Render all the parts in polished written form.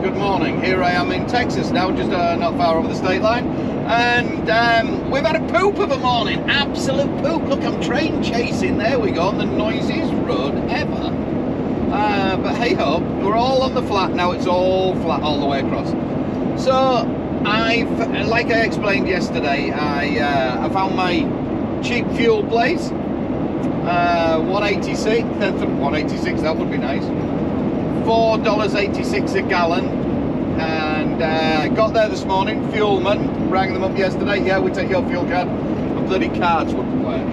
good morning. Here I am in Texas now, just not far over the state line, and we've had a poop of a morning, absolute poop. Look, I'm train chasing, there we go, on the noisiest road ever. But hey ho, we're all on the flat now, it's all flat all the way across. So, like I explained yesterday, I found my cheap fuel place, 186, that would be nice. $4.86 a gallon, and got there this morning. Fuelman rang them up yesterday. Yeah, we take your fuel card. The bloody cards wouldn't work.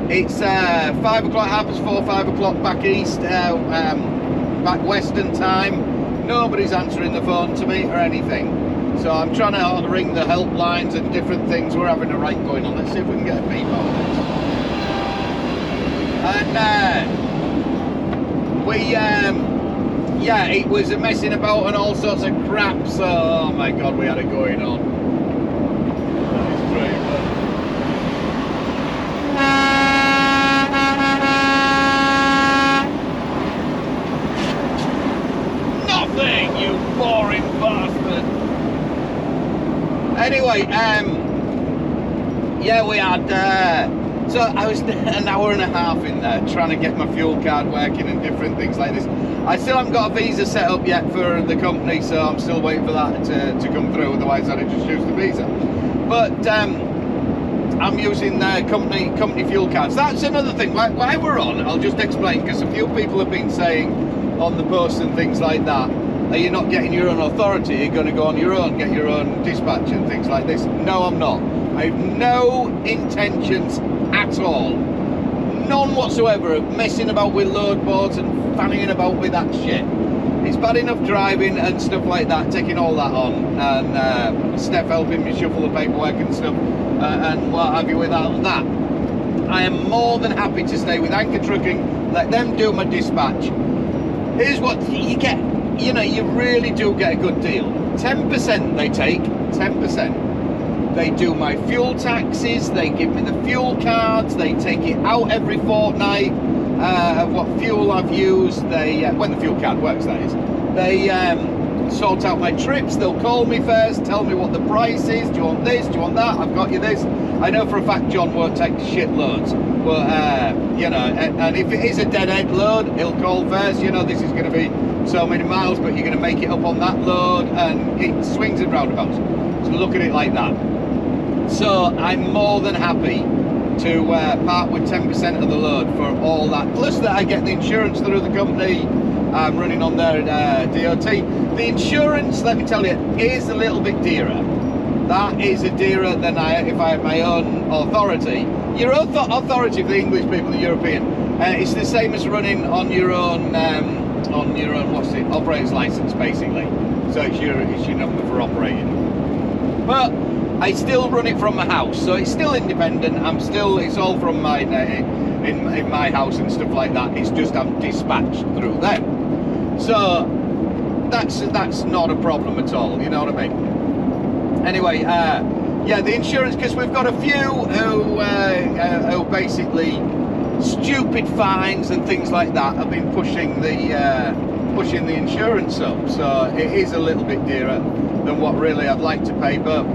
It's 5 o'clock, 4:30, 5 o'clock back east, back western time. Nobody's answering the phone to me or anything. So I'm trying to ring the helplines and different things. We're having a right going on. Let's see if we can get a beep on this. And yeah, it was messing about and all sorts of crap, so, oh my god, we had it going on. Nothing, you boring bastard! Anyway, yeah, we had, so I was an hour and a half in there trying to get my fuel card working and different things like this. I still haven't got a visa set up yet for the company, so I'm still waiting for that to come through, otherwise I'd just use the visa. But I'm using company fuel cards. That's another thing. While we're on, I'll just explain, because a few people have been saying on the posts and things like that, are you not getting your own authority? You're going to go on your own, get your own dispatch and things like this. No, I'm not. I have no intentions at all, none whatsoever, of messing about with load boards and fanning about with that shit. It's bad enough driving and stuff like that, taking all that on, and Steph helping me shuffle the paperwork and stuff, and what have you without that. I am more than happy to stay with Anchor Trucking, let them do my dispatch. Here's what you get, you know, you really do get a good deal. 10% they take, 10%. They do my fuel taxes, they give me the fuel cards, they take it out every fortnight of what fuel I've used. They, when the fuel card works, that is. They sort out my trips, they'll call me first, tell me what the price is, do you want this, do you want that, I've got you this. I know for a fact John won't take shitloads, but, you know, and if it is a dead-end load, he'll call first, you know, this is going to be so many miles, but you're going to make it up on that load, and it swings and roundabouts. So look at it like that. So I'm more than happy to part with 10% of the load for all that. Plus that I get the insurance through the company. I'm running on their DOT. The insurance, let me tell you, is a little bit dearer. That is a dearer than if I had my own authority. Your own authority for the English people, the European, it's the same as running on your own, what's it, operator's license, basically. So it's your number for operating. But I still run it from my house, so it's still independent. It's all from my in my house and stuff like that. It's just I'm dispatched through them, so that's not a problem at all. You know what I mean? Anyway, yeah, the insurance, because we've got a few who basically stupid fines and things like that have been pushing the insurance up. So it is a little bit dearer than what really I'd like to pay, but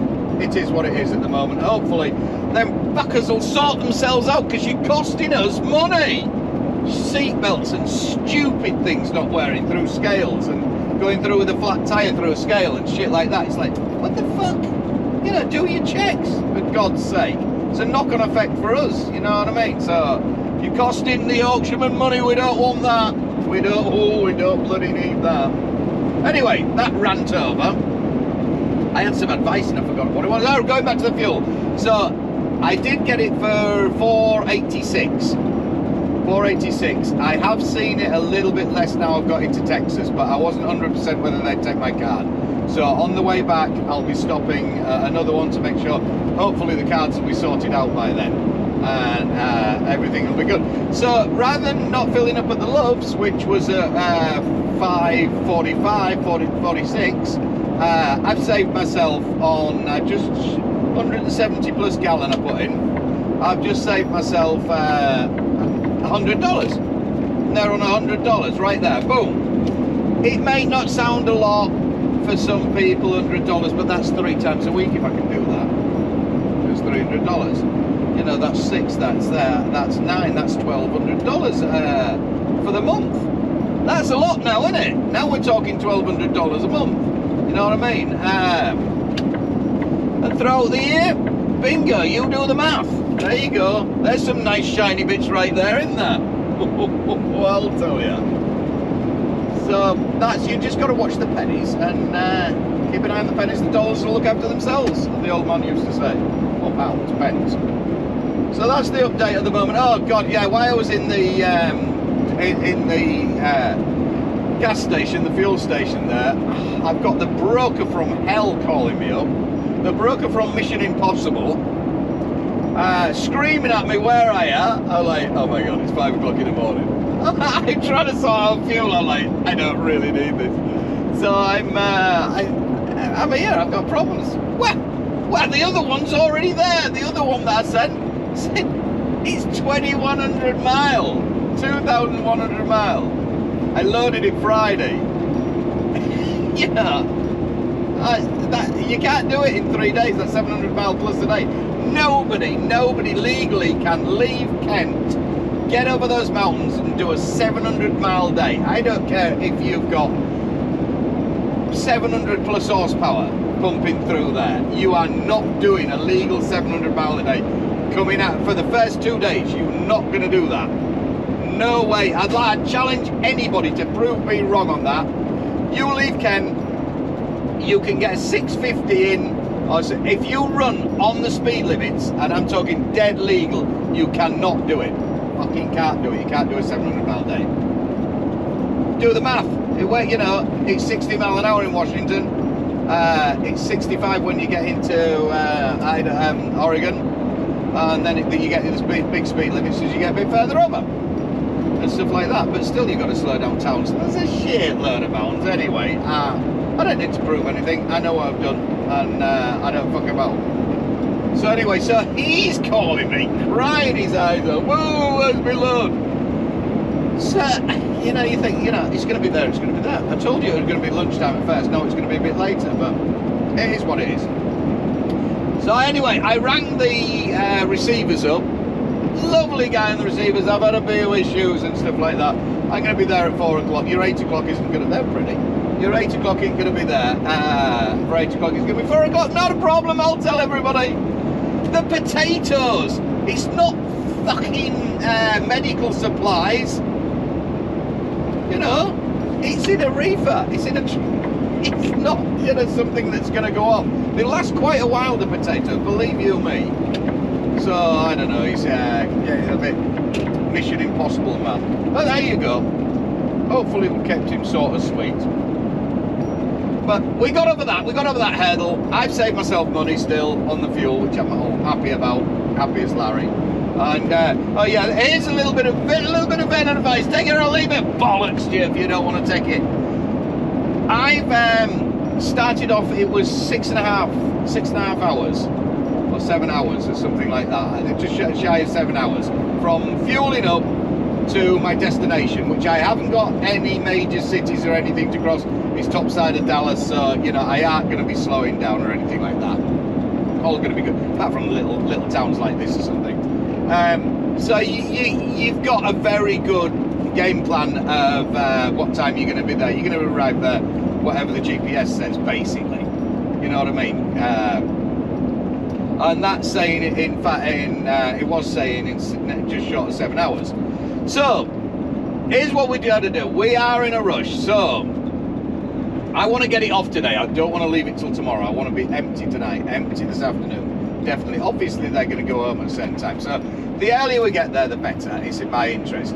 it is what it is at the moment. Hopefully them fuckers will sort themselves out, because you're costing us money. Seatbelts and stupid things not wearing through scales, and going through with a flat tyre through a scale and shit like that. It's like, what the fuck? You know, do your checks, for God's sake. It's a knock-on effect for us, you know what I mean? So you're costing the auctionman money, we don't want that. We don't bloody need that. Anyway, that rant over. I had some advice and I forgot what it was. Oh, going back to the fuel. So I did get it for $4.86. $4.86. I have seen it a little bit less now I've got into Texas, but I wasn't 100% whether they'd take my card. So on the way back, I'll be stopping another one to make sure. Hopefully the cards will be sorted out by then, and everything will be good. So rather than not filling up at the Loves, which was at 46, I've saved myself on just 170 plus gallon I put in. I've just saved myself $100. They're on $100 right there, boom. it may not sound a lot for some people, $100, but that's 3 times a week if I can do that. It's $300. You know, that's 6, that's 9, that's $1,200 for the month. That's a lot now, isn't it? Now we're talking $1,200 a month. You know what I mean? And throughout the year, bingo, you do the math. There you go. There's some nice shiny bits right there, isn't there? Well, I'll tell you. So that's, you just got to watch the pennies and keep an eye on the pennies. The dollars will look after themselves, the old man used to say. Or pounds, pence. So that's the update at the moment. Oh God, yeah. While I was in the gas station, the fuel station there, I've got the broker from hell calling me up. The broker from Mission Impossible, screaming at me where I am. I'm like, oh my God, it's 5 o'clock in the morning. I'm trying to sort out fuel. I'm like, I don't really need this. So I'm here. I've got problems. Well, the other one's already there. The other one that I sent, it's 2,100 mile, 2,100 mile. I loaded it Friday. Yeah, you can't do it in 3 days. That's 700 mile plus a day. Nobody legally can leave Kent, get over those mountains and do a 700 mile day. I don't care if you've got 700 plus horsepower pumping through there. You are not doing a legal 700 mile a day. Coming out for the first 2 days, you're not going to do that. No way. I'd challenge anybody to prove me wrong on that. You leave Kent, you can get a 650 in. If you run on the speed limits, and I'm talking dead legal, you cannot do it. Fucking can't do it. You can't do a 700 mile day. Do the math. You know, it's 60 mile an hour in Washington. It's 65 when you get into Oregon, and then you get to the big speed limits as you get a bit further over and stuff like that. But still, you've got to slow down towns. There's a shitload of mountains anyway. I don't need to prove anything. I know what I've done, and I don't fuck about. So anyway, so he's calling me, crying his eyes out. Whoa, where's my load? So, you know, you think, you know, it's going to be there, it's going to be there. I told you it was going to be lunchtime at first. No, it's going to be a bit later, but it is what it is. So anyway, I rang the receivers up. Lovely guy in the receivers. I've had a beer with shoes and stuff like that. I'm going to be there at 4 o'clock. Your 8 o'clock isn't going to, they're pretty. Your 8 o'clock ain't going to be there. For 8 o'clock it's going to be 4 o'clock. Not a problem, I'll tell everybody. The potatoes. It's not fucking medical supplies. You know, it's in a reefer. It's in a. It's not, you know, something that's going to go off. They last quite a while, the potatoes, believe you me. So I don't know. He's getting a bit Mission Impossible, man. But there you go. Hopefully, we kept him sort of sweet. But we got over that. We got over that hurdle. I've saved myself money still on the fuel, which I'm happy about. Happy as Larry. And oh yeah, here's a little bit of vet advice. Take it or leave it. Bollocks to you if you don't want to take it. I've started off. It was 6.5 hours, or 7 hours, or something like that. Just shy of 7 hours from fueling up to my destination, which I haven't got any major cities or anything to cross. It's top side of Dallas, so you know I aren't going to be slowing down or anything like that. All going to be good, apart from little towns like this or something. So you've got a very good game plan of what time you're going to be there. You're going to arrive there, whatever the GPS says, basically. You know what I mean? And that's saying it. In fact, it was saying it's just short of 7 hours. So here's what we got to do. We are in a rush, so I want to get it off today. I don't want to leave it till tomorrow. I want to be empty tonight, empty this afternoon. Definitely. Obviously, they're going to go home at a certain time. So the earlier we get there, the better. It's in my interest.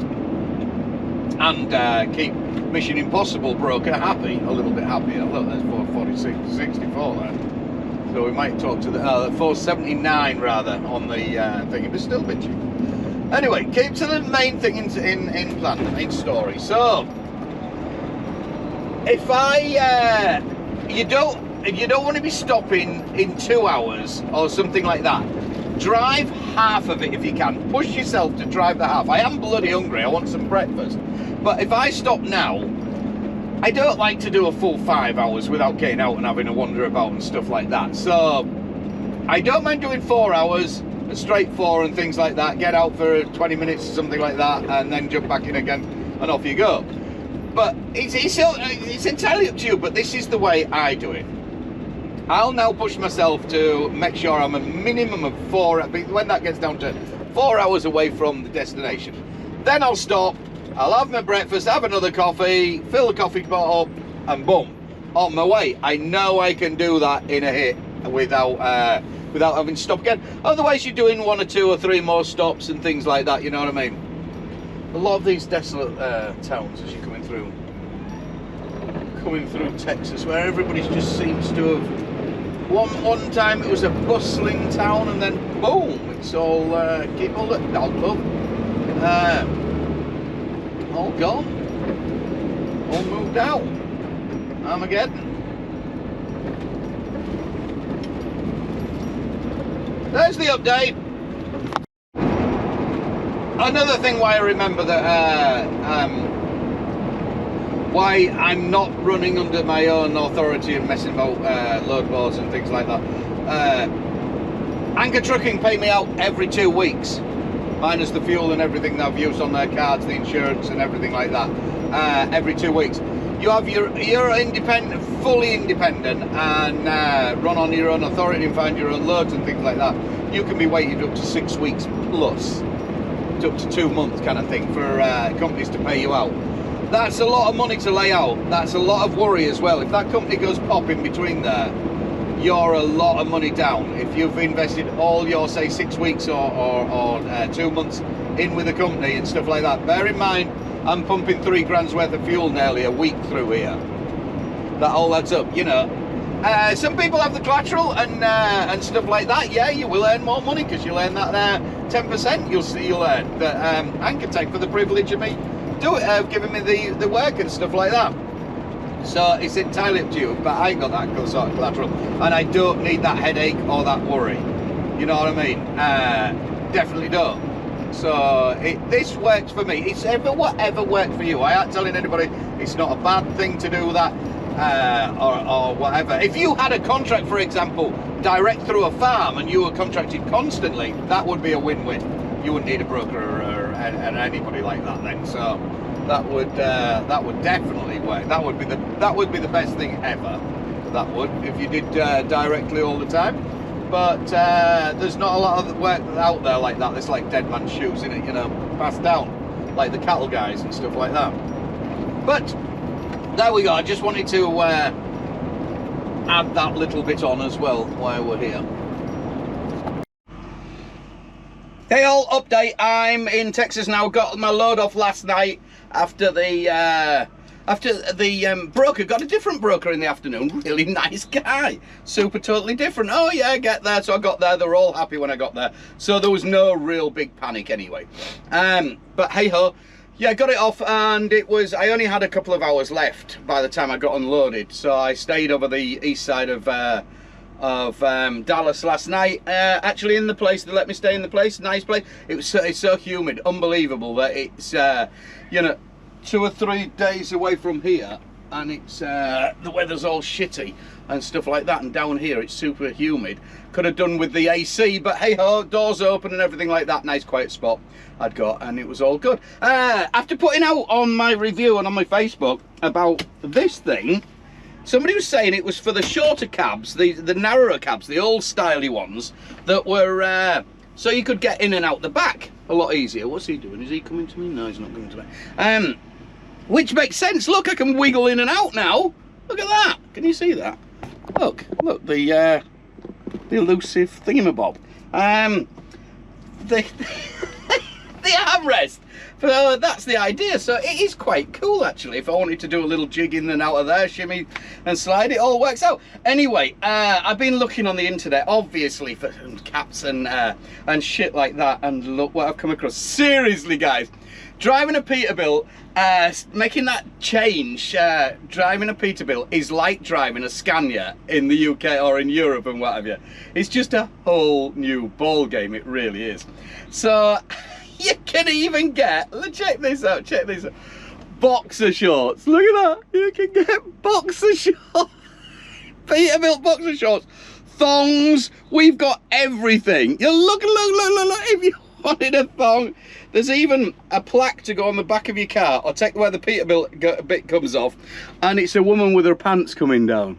And keep Mission Impossible broker happy, a little bit happier. Look, there's 446, 64 there. So we might talk to the 479 rather on the thing, but still a bit cheap. Anyway, keep to the main thing in plan, the main story. So if you don't want to be stopping in 2 hours or something like that, drive half of it if you can. Push yourself to drive the half. I am bloody hungry. I want some breakfast. But if I stop now, I don't like to do a full 5 hours without getting out and having a wander about and stuff like that. So I don't mind doing 4 hours, a straight 4 and things like that. Get out for 20 minutes or something like that, and then jump back in again, and off you go. But it's entirely up to you. But this is the way I do it. I'll now push myself to make sure I'm a minimum of 4. When that gets down to 4 hours away from the destination, then I'll stop. I'll have my breakfast, have another coffee, fill the coffee pot up, and boom, on my way. I know I can do that in a hit without having to stop again. Otherwise, you're doing 1 or 2 or 3 more stops and things like that. You know what I mean? A lot of these desolate towns, as you're coming through Texas, where everybody just seems to have. One time it was a bustling town, and then boom, it's all people that dog love. All gone, all moved out. Armageddon. There's the update. Another thing why I remember that why I'm not running under my own authority and messing about load boards and things like that. Anchor Trucking pay me out every 2 weeks. Minus the fuel and everything that I've used on their cards, the insurance and everything like that, every 2 weeks. You have you're independent, fully independent, and run on your own authority and find your own loads and things like that. You can be waited up to 6 weeks plus, up to 2 months kind of thing for companies to pay you out. That's a lot of money to lay out. That's a lot of worry as well. If that company goes pop in between there, you're a lot of money down. If you've invested all your, say, 6 weeks or 2 months in with a company and stuff like that. Bear in mind, I'm pumping 3 grand's worth of fuel nearly a week through here. That all adds up, you know. Some people have the collateral and stuff like that. Yeah, you will earn more money because you'll earn that 10%. You'll earn that I can take for the privilege of me giving me the work and stuff like that. So it's entirely up to you, but I ain't got that sort of collateral, and I don't need that headache or that worry. You know what I mean? Definitely don't. So this works for me. It's whatever worked for you. I aren't telling anybody it's not a bad thing to do that or whatever. If you had a contract, for example, direct through a farm, and you were contracted constantly, that would be a win-win. You wouldn't need a broker or anybody like that then. So that would definitely work. That would be the best thing ever. That would, if you did directly all the time. But there's not a lot of work out there like that. There's like dead man's shoes in it, you know, passed down, like the cattle guys and stuff like that. But there we go. I just wanted to add that little bit on as well while we're here. Hey all, update. I'm in Texas now. Got my load off last night after the broker. Got a different broker in the afternoon. Really nice guy. Super totally different. Oh yeah, get there. So I got there. They were all happy when I got there. So there was no real big panic anyway. But hey ho. Yeah, got it off, and I only had a couple of hours left by the time I got unloaded. So I stayed over the east side of Dallas last night, actually in the place. They let me stay in the place. Nice place. It's so humid, unbelievable that it's you know, 2 or 3 days away from here, and it's the weather's all shitty and stuff like that, and down here it's super humid. Could have done with the AC, but hey ho, doors open and everything like that. Nice quiet spot I'd got, and it was all good. After putting out on my review and on my Facebook about this thing, somebody was saying it was for the shorter cabs, the narrower cabs, the old styly ones that were so you could get in and out the back a lot easier. What's he doing? Is he coming to me? No, he's not coming to me. Which makes sense. Look, I can wiggle in and out now. Look at that. Can you see that? Look, the elusive thingamabob. The armrest. So that's the idea. So it is quite cool actually. If I wanted to do a little jig in and out of there, shimmy and slide, it all works out. Anyway, I've been looking on the internet, obviously, for caps and shit like that, and look what I've come across. Seriously, guys, driving a Peterbilt, making that change, driving a Peterbilt is like driving a Scania in the UK or in Europe and what have you. It's just a whole new ball game. It really is. So you can even get, check this out, boxer shorts. Look at that. You can get boxer shorts. Peterbilt boxer shorts. Thongs. We've got everything. You look. If you wanted a thong, there's even a plaque to go on the back of your car, or take where the Peterbilt bit comes off, and it's a woman with her pants coming down.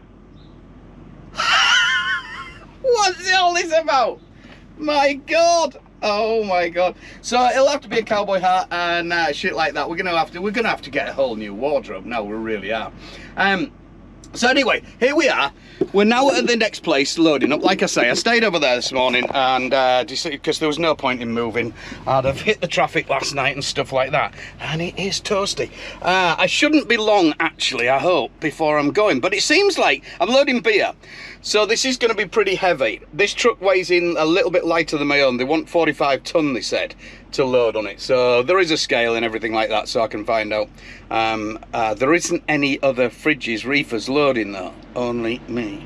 What's all this about? My God. Oh my God. So it'll have to be a cowboy hat and shit like that. We're gonna have to get a whole new wardrobe now. We really are. So anyway, here we are. We're now at the next place, loading up. Like I say, I stayed over there this morning, and because there was no point in moving. I'd have hit the traffic last night and stuff like that, and it is toasty. I shouldn't be long, actually, I hope, before I'm going, but it seems like I'm loading beer, so this is going to be pretty heavy. This truck weighs in a little bit lighter than my own. They want 45 ton, they said, to load on it, so there is a scale and everything like that, so I can find out. There isn't any other fridges, reefers loading though, only me.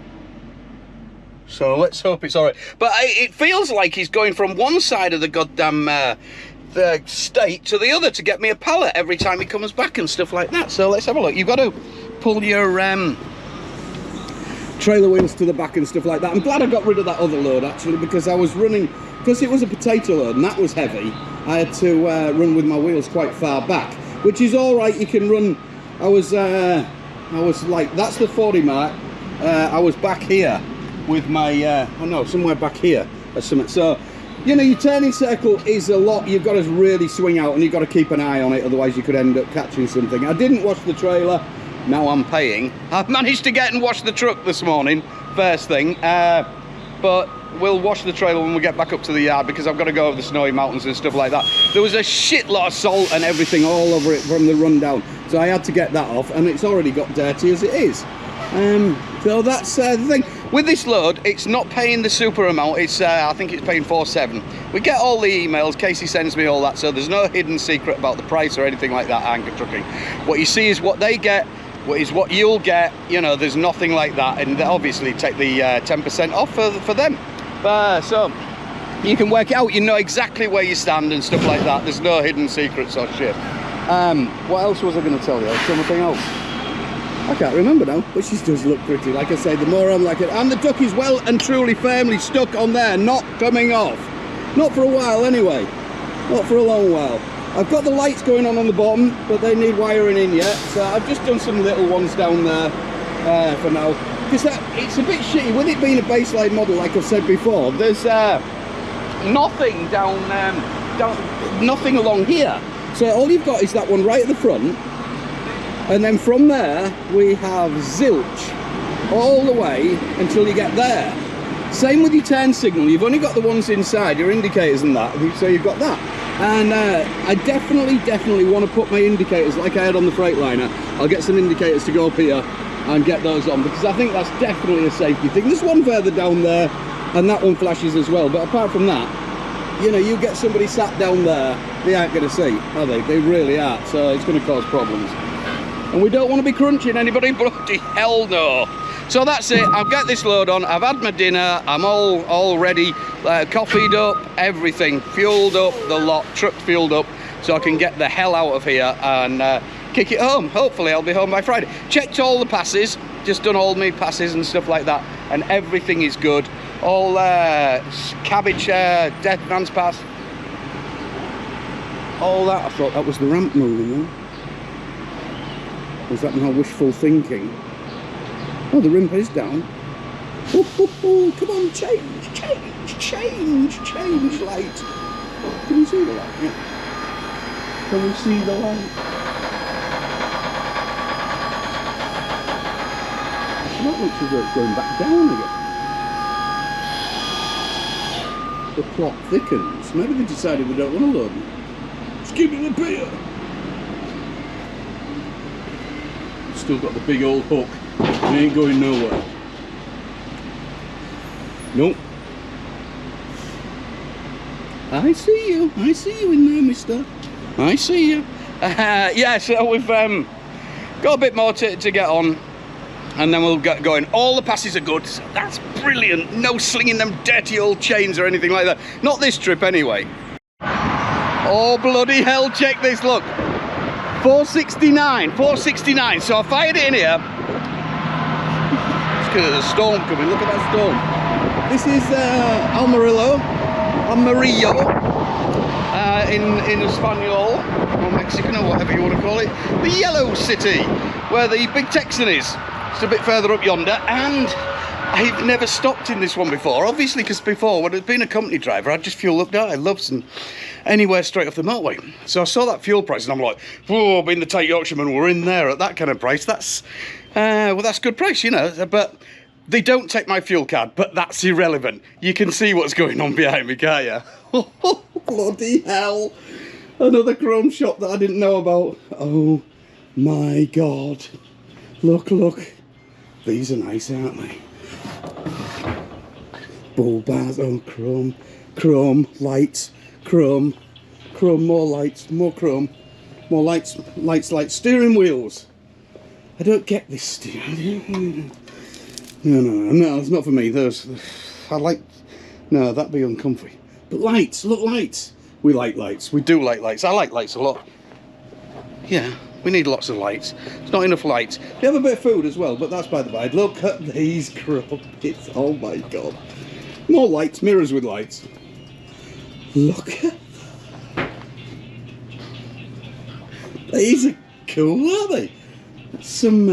So let's hope it's all right. But it feels like he's going from one side of the goddamn the state to the other to get me a pallet every time he comes back and stuff like that. So let's have a look. You've got to pull your trailer wheels to the back and stuff like that. I'm glad I got rid of that other load actually, because I was running, because it was a potato load and that was heavy. I had to run with my wheels quite far back, which is all right. You can run. I was like, that's the 40 mark. I was back here with my oh no, somewhere back here or something. So you know, your turning circle is a lot. You've got to really swing out and you've got to keep an eye on it, otherwise you could end up catching something. I didn't wash the trailer. Now I'm paying. I've managed to get and wash the truck this morning first thing, but we'll wash the trailer when we get back up to the yard, because I've got to go over the snowy mountains and stuff like that. There was a shit lot of salt and everything all over it from the rundown, so I had to get that off, and it's already got dirty as it is. So that's the thing. With this load, it's not paying the super amount. It's I think it's paying 4.7. We get all the emails. Casey sends me all that, so there's no hidden secret about the price or anything like that. Anchor Trucking. What you see is what they get. What is what you'll get. You know, there's nothing like that, and they obviously take the 10% off for them. So you can work it out. You know exactly where you stand and stuff like that. There's no hidden secrets or shit. What else was I going to tell you? Something else. I can't remember now, but she does look pretty. Like I say, the more I'm like it. And the duck is well and truly firmly stuck on there, not coming off. Not for a while anyway. Not for a long while. I've got the lights going on the bottom, but they need wiring in yet. So I've just done some little ones down there for now. Because it's a bit shitty. With it being a baseline model, like I've said before, there's nothing nothing along here. So all you've got is that one right at the front. And then from there, we have zilch all the way until you get there. Same with your turn signal. You've only got the ones inside, your indicators and that, so you've got that. And I definitely want to put my indicators like I had on the Freightliner. I'll get some indicators to go up here and get those on, because I think that's definitely a safety thing. There's one further down there, and that one flashes as well. But apart from that, you know, you get somebody sat down there, they aren't going to see, are they? They really are. So it's going to cause problems. And we don't want to be crunching anybody, bloody hell no. So that's it. I'll get this load on. I've had my dinner. I'm all ready, coffeeed up, everything, fueled up, the lot, truck fueled up, so I can get the hell out of here and kick it home. Hopefully I'll be home by Friday. Checked all the passes, just done all my passes and stuff like that, and everything is good. All cabbage, death man's pass, all that. I thought that was the ramp moving there. Was that my wishful thinking? Oh, the rimp is down. Ooh, ooh, ooh. Come on, change light. Can you see the light? Yeah. Can we see the light? That looks as though it's going back down again. The plot thickens. Maybe they decided they don't want to load them. Just give me the beer. Still got the big old hook. It ain't going nowhere. Nope. I see you in there, mister. I see you. Yeah, so we've got a bit more to get on, and then we'll get going. All the passes are good, so that's brilliant. No slinging them dirty old chains or anything like that. Not this trip anyway. Oh bloody hell, check this, look. 469, 469. So I fired it in here. There's a storm coming. Look at that storm. This is Amarillo in Espanol or Mexican or whatever you want to call it. The yellow city where the big Texan is. It's a bit further up yonder, and I've never stopped in this one before, obviously, because before, when I'd been a company driver, I'd just fuel up there. I love some anywhere straight off the motorway. So I saw that fuel price and I'm like, whoa, being the tight Yorkshireman, we're in there at that kind of price. That's, well, that's good price, you know. But they don't take my fuel card, but that's irrelevant. You can see what's going on behind me, can't you? Oh, bloody hell. Another chrome shop that I didn't know about. Oh my God. Look, look. These are nice, aren't they? Bull bars, oh, chrome, chrome, lights, chrome, chrome, more lights, more chrome, more lights, lights, steering wheels. I don't get this steering. No, it's not for me. Those, I like, no, that'd be uncomfy. But lights, look, lights. We like lights. We do like lights. I like lights a lot. Yeah. We need lots of lights. It's not enough lights. We have a bit of food as well, but that's by the by. Look at these crumpets. Oh my God. More lights, mirrors with lights. Look at these are cool, aren't they? Some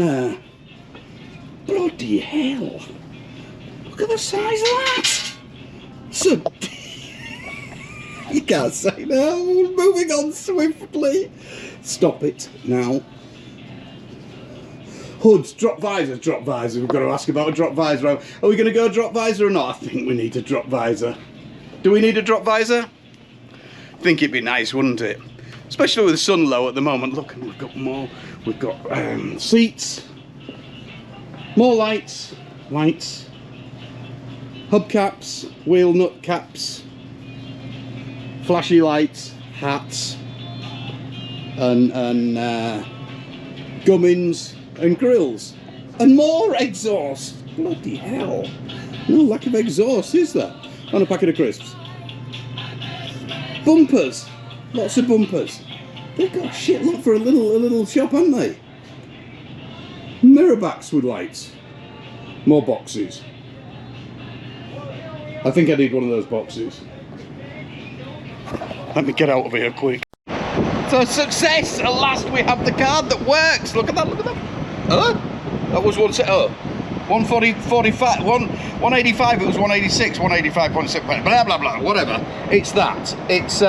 bloody hell. Look at the size of that. So you can't say no. Moving on swiftly. Stop it now. Hoods, drop visors, drop visor. We've got to ask about a drop visor. Are we going to go drop visor or not? I think we need a drop visor. Do we need a drop visor? I think it'd be nice, wouldn't it? Especially with the sun low at the moment. Look, we've got more. We've got seats, more lights, hubcaps, wheel nut caps, flashy lights, hats. And gummins and grills and more exhaust. Bloody hell, no lack of exhaust, is there, on a packet of crisps? Bumpers, lots of bumpers. They've got a shit lot for a little shop, haven't they? Mirror backs with lights, more boxes. I think I need one of those boxes. Let me get out of here quick. So success! At last we have the card that works. Look at that, look at that. That was 140, 45, 185, it was 186, 185.6, blah, blah, blah, whatever. It's that. It's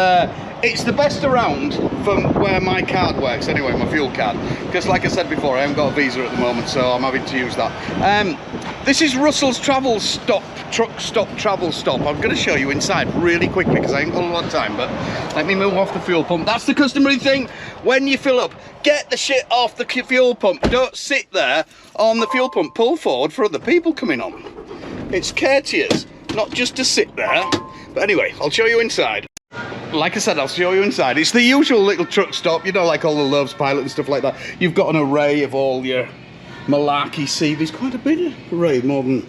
the best around from where my card works, anyway, my fuel card. Because like I said before, I haven't got a Visa at the moment, so I'm having to use that. This is Russell's Travel Stop, Truck Stop Travel Stop. I'm going to show you inside really quickly because I ain't got a lot of time, but let me move off the fuel pump. That's the customary thing when you fill up. Get the shit off the fuel pump. Don't sit there on the fuel pump. Pull forward for other people coming on. It's courteous, not just to sit there. But anyway, I'll show you inside. Like I said, I'll show you inside. It's the usual little truck stop, you know, like all the Loves Pilot and stuff like that. You've got an array of all your malarkey CBs, quite a bit of array, more than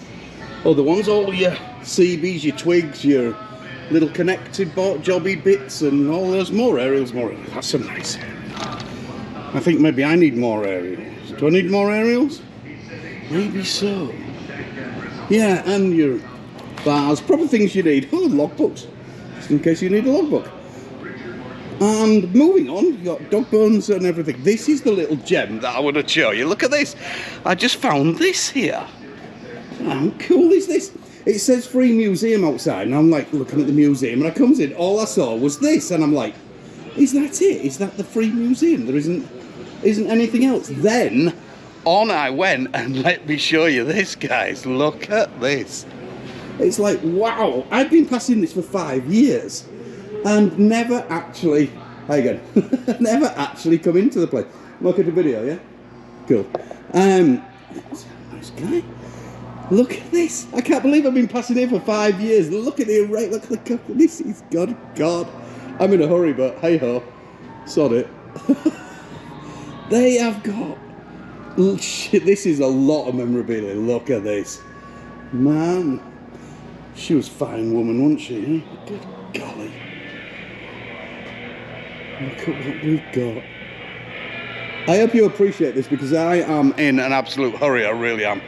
other ones. All your CBs, your Twigs, your little connected jobby bits, and all those more aerials, more. That's some nice aerial. I think maybe I need more aerials. Do I need more aerials? Maybe so. Yeah, and your bars, proper things you need. Oh, logbooks, just in case you need a logbook. And moving on, you've got dog bones and everything. This is the little gem that I want to show you. Look at this. I just found this here. How cool is this? It says free museum outside, and I'm like looking at the museum, and I comes in, all I saw was this, and I'm like, is that it? Is that the free museum? There isn't anything else. Then on I went, and let me show you this, guys. Look at this. It's like, wow, I've been passing this for 5 years and never actually, hi again, never actually come into the place. Look at the video, yeah? Cool. Nice guy. Look at this. I can't believe I've been passing here for 5 years. Look at the array, look at the cup. This is God. I'm in a hurry, but hey ho, sod it. They have got, shit, this is a lot of memorabilia. Look at this. Man, she was a fine woman, wasn't she? Eh? Good golly. Look at what we've got. I hope you appreciate this because I am in an absolute hurry, I really am.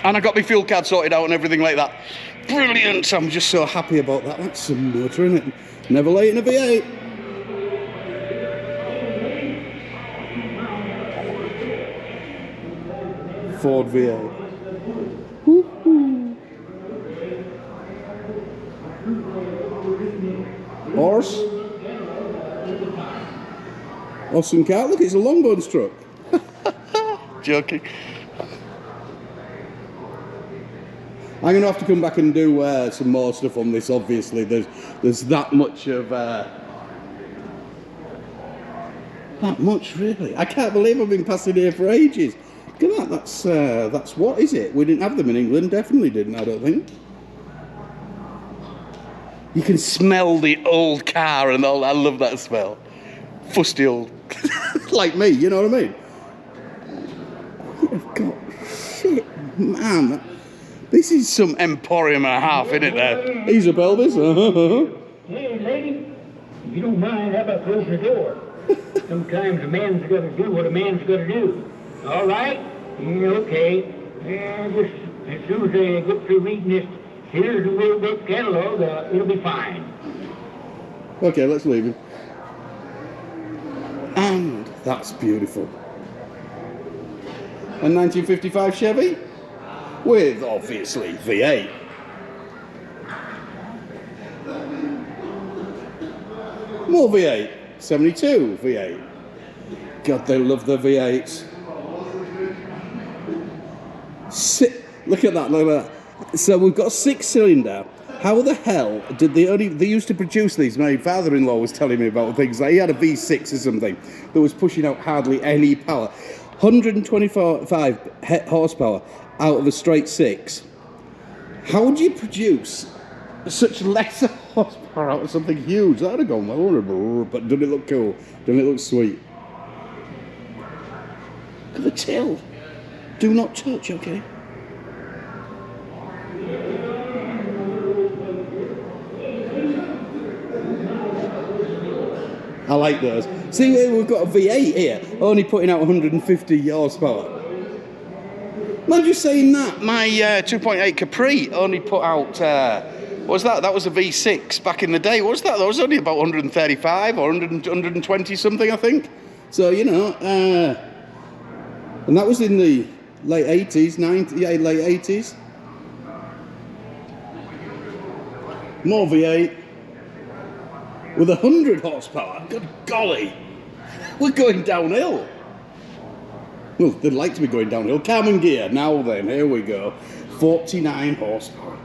And I got my fuel card sorted out and everything like that. Brilliant, I'm just so happy about that. That's some motor, isn't it? Never late in a V8. Ford V8. Woo-hoo. Horse. Awesome car. Look, it's a long guns truck. Joking. I'm going to have to come back and do some more stuff on this, obviously. There's that much of... that much, really. I can't believe I've been passing here for ages. Look at that, that's what is it? We didn't have them in England, definitely didn't, I don't think. You can smell the old car and all, I love that smell. Fusty old. Like me, you know what I mean? I've got shit, man. This is some emporium and a half, isn't it there? He's a Elvis. Hey, lady, if you don't mind, how about closing the door? Sometimes a man's got to do what a man's got to do. All right? Yeah, okay. And just as soon as I get through reading this here's the wheelbook catalog, it'll be fine. Okay, let's leave him. And that's beautiful. A 1955 Chevy with obviously V8. More V8. 72 V8. God, they love the V8s. Look at that, look at that. So we've got a 6-cylinder. How the hell did they used to produce these? My father-in-law was telling me about things like he had a V6 or something that was pushing out hardly any power. 125 horsepower out of a straight 6. How do you produce such lesser horsepower out of something huge? That'd have gone well, but doesn't it look cool? Doesn't it look sweet? Look at the till. Do not touch, okay? I like those. See, we've got a V8 here, only putting out 150 horsepower. Mind you saying that, my 2.8 Capri only put out, what was that? That was a V6 back in the day. What was that? That was only about 135 or 120 something, I think. So, you know, and that was in the late 80s, late 80s. More V8. With 100 horsepower. Good golly. We're going downhill. Well, they'd like to be going downhill. Carbon gear. Now then, here we go. 49 horsepower.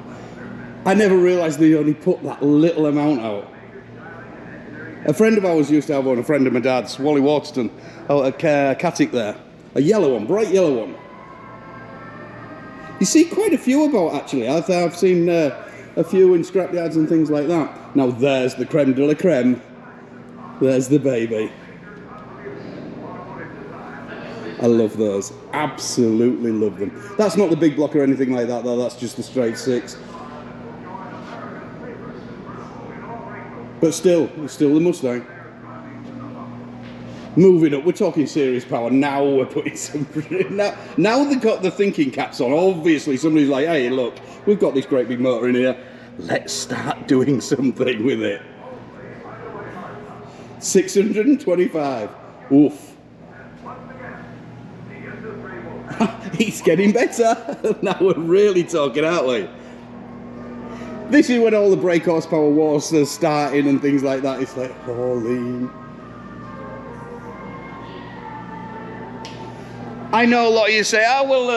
I never realised they only put that little amount out. A friend of ours used to have one, a friend of my dad's, Wally Waterston, out at Cattick there. A yellow one, bright yellow one. You see quite a few about, actually. I've seen a few in scrapyards and things like that. Now there's the creme de la creme. There's the baby. I love those. Absolutely love them. That's not the big block or anything like that though, that's just the straight 6. But still, it's still the Mustang. Moving up, we're talking serious power. Now we're putting some... Now they've got the thinking caps on. Obviously somebody's like, hey look, we've got this great big motor in here. Let's start doing something with it. 625. Oof. He's getting better. Now we're really talking, aren't we? This is when all the brake horsepower wars are starting and things like that. It's like, holy... I know a lot of you say, oh, well,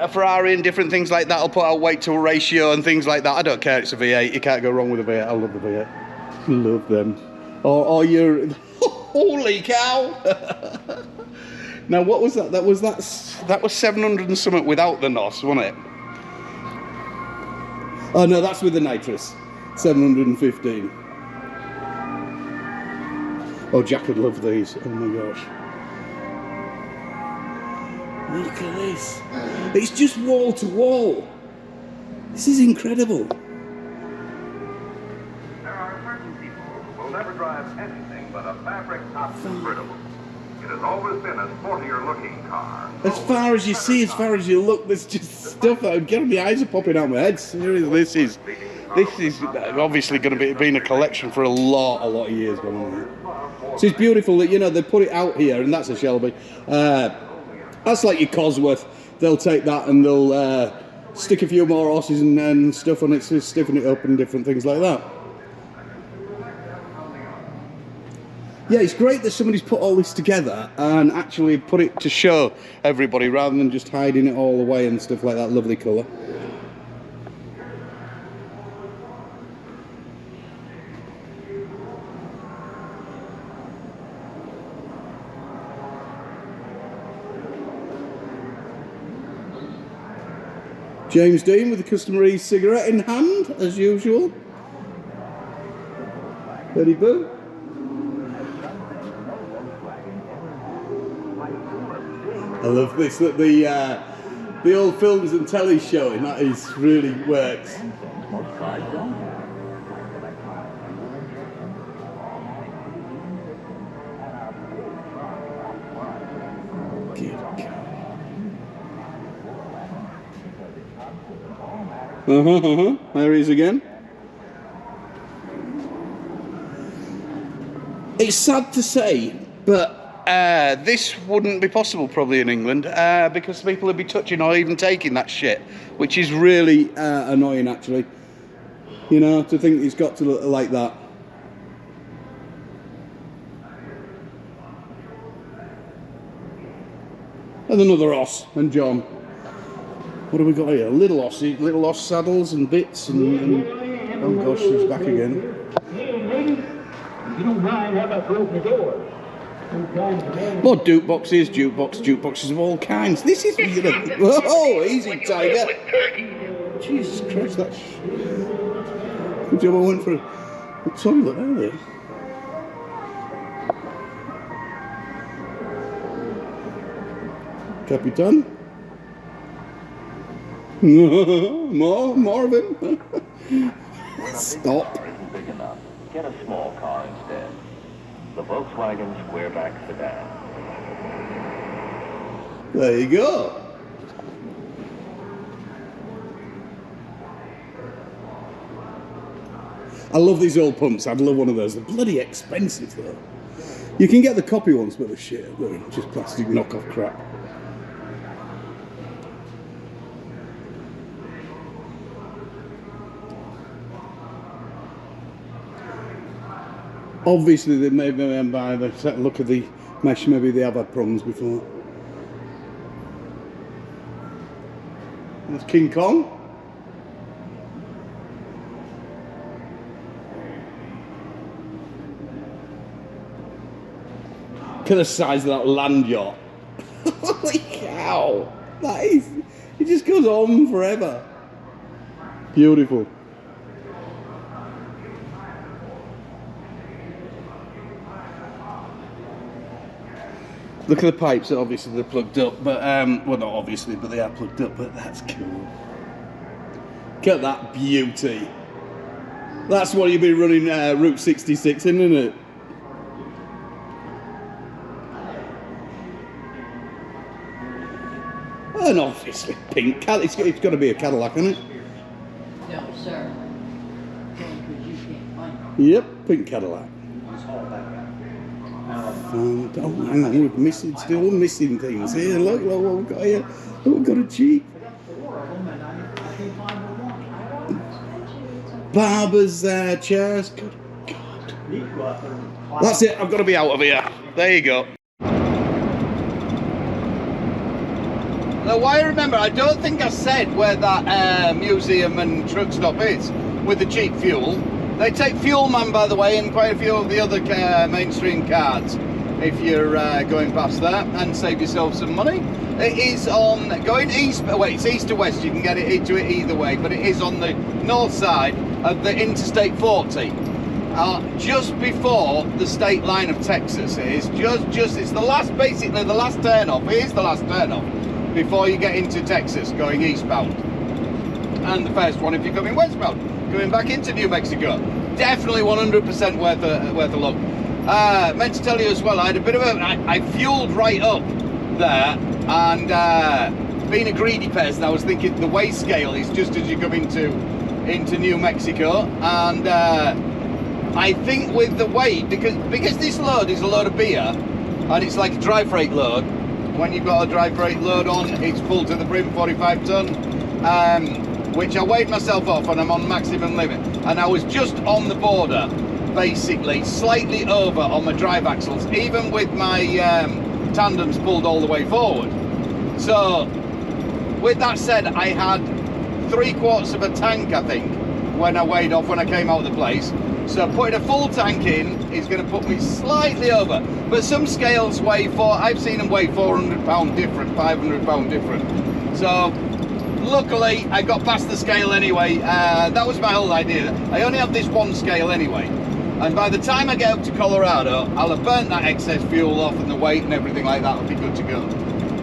a Ferrari and different things like that will put out weight to ratio and things like that. I don't care, it's a V8. You can't go wrong with a V8. I love the V8. Love them. Or you're... Holy cow! Now, what was that? That was 700 and something without the NOS, wasn't it? Oh, no, that's with the nitrous. 715. Oh, Jack would love these. Oh, my gosh. Look at this. It's just wall to wall. This is incredible. There are certain people who will never drive anything but a fabric top convertible. You has always been a sportier looking car. As far as you see, as far as you look, there's just stuff that I'm getting, my eyes are popping out my head. Seriously, this is obviously going to be in a collection for a lot of years going on here. So it's beautiful that, you know, they put it out here, and that's a Shelby. That's like your Cosworth. They'll take that and they'll stick a few more horses and stuff on it to stiffen it up and different things like that. Yeah, it's great that somebody's put all this together and actually put it to show everybody rather than just hiding it all away and stuff like that. Lovely colour. James Dean with the customary cigarette in hand, as usual. Betty Boo. I love this, that the old films and telly showing, that is really works. There he is again. It's sad to say, but this wouldn't be possible probably in England because people would be touching or even taking that shit, which is really annoying actually. You know, to think it's got to look like that. And another horse, and John. What have we got here? Little horse saddles and bits and oh gosh, she's back again. Hey, lady, if you don't mind, how about closing the door? More jukeboxes of all kinds. This is, you know, oh, easy, Tiger. Jesus Christ, that's good job I went for a toilet earlier. Capitan. more of him. Stop. Big enough. Get a small car instead. The Volkswagen Squareback Sedan. There you go. I love these old pumps. I'd love one of those. They're bloody expensive though. You can get the copy ones, but they're shit. They're just plastic knockoff crap. Obviously, they may be by the look of the mesh, maybe they have had problems before. There's King Kong. Look at the size of that land yacht. Holy cow! That is, it just goes on forever. Beautiful. Look at the pipes, obviously they're plugged up, but, well not obviously, but they are plugged up, but that's cool. Look at that beauty. That's what you'd be running Route 66 in, isn't it? And obviously pink, it's got to be a Cadillac, isn't it? No, sir. Because you can't find it. Yep, pink Cadillac. Oh, hang on, we're missing, still missing things here. Look what we've got here. Look, we've got a Jeep. Barbers, chairs. Good God. That's it, I've got to be out of here. There you go. Now, why I remember, I don't think I said where that museum and truck stop is with the cheap fuel. They take Fuel Man, by the way, in quite a few of the other mainstream cards if you're going past there, and save yourself some money. It is on going east, well, it's east to west, you can get it into it either way, but it is on the north side of the Interstate 40. Just before the state line of Texas. It is just it's the last, basically the last turn off. It is the last turn off before you get into Texas going eastbound, and the first one if you're coming westbound coming back into New Mexico. Definitely 100% worth a look. Meant to tell you as well, I had a bit of I fueled right up there, and being a greedy person, I was thinking the weigh scale is just as you come into New Mexico, and I think with the weight, because this load is a load of beer, and it's like a dry freight load. When you've got a dry freight load on, it's full to the brim, 45 ton, which I weighed myself off, and I'm on maximum limit, and I was just on the border, basically slightly over on my drive axles, even with my tandems pulled all the way forward. So with that said, I had 3/4 of a tank, I think, when I weighed off when I came out of the place. So putting a full tank in is going to put me slightly over, but some scales weigh I've seen them weigh 400 pound different, 500 pound different. So luckily I got past the scale anyway. That was my whole idea. I only have this one scale anyway, and by the time I get up to Colorado, I'll have burnt that excess fuel off, and the weight and everything like that will be good to go.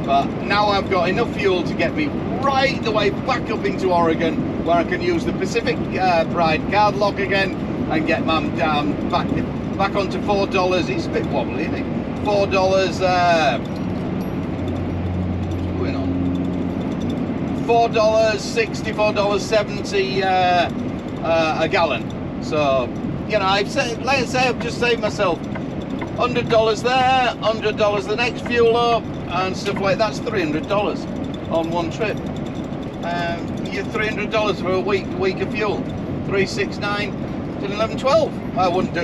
But now I've got enough fuel to get me right the way back up into Oregon, where I can use the Pacific Pride card lock again and get mum down back onto $4. It's a bit wobbly, isn't it? $4. What's going on? $4.60, $4.70 a gallon. So, you know, like I say, I've just saved myself $100 there, $100 the next fuel up, and stuff like that. That's $300 on one trip. You're $300 for a week of fuel. 369 to 1112. I wouldn't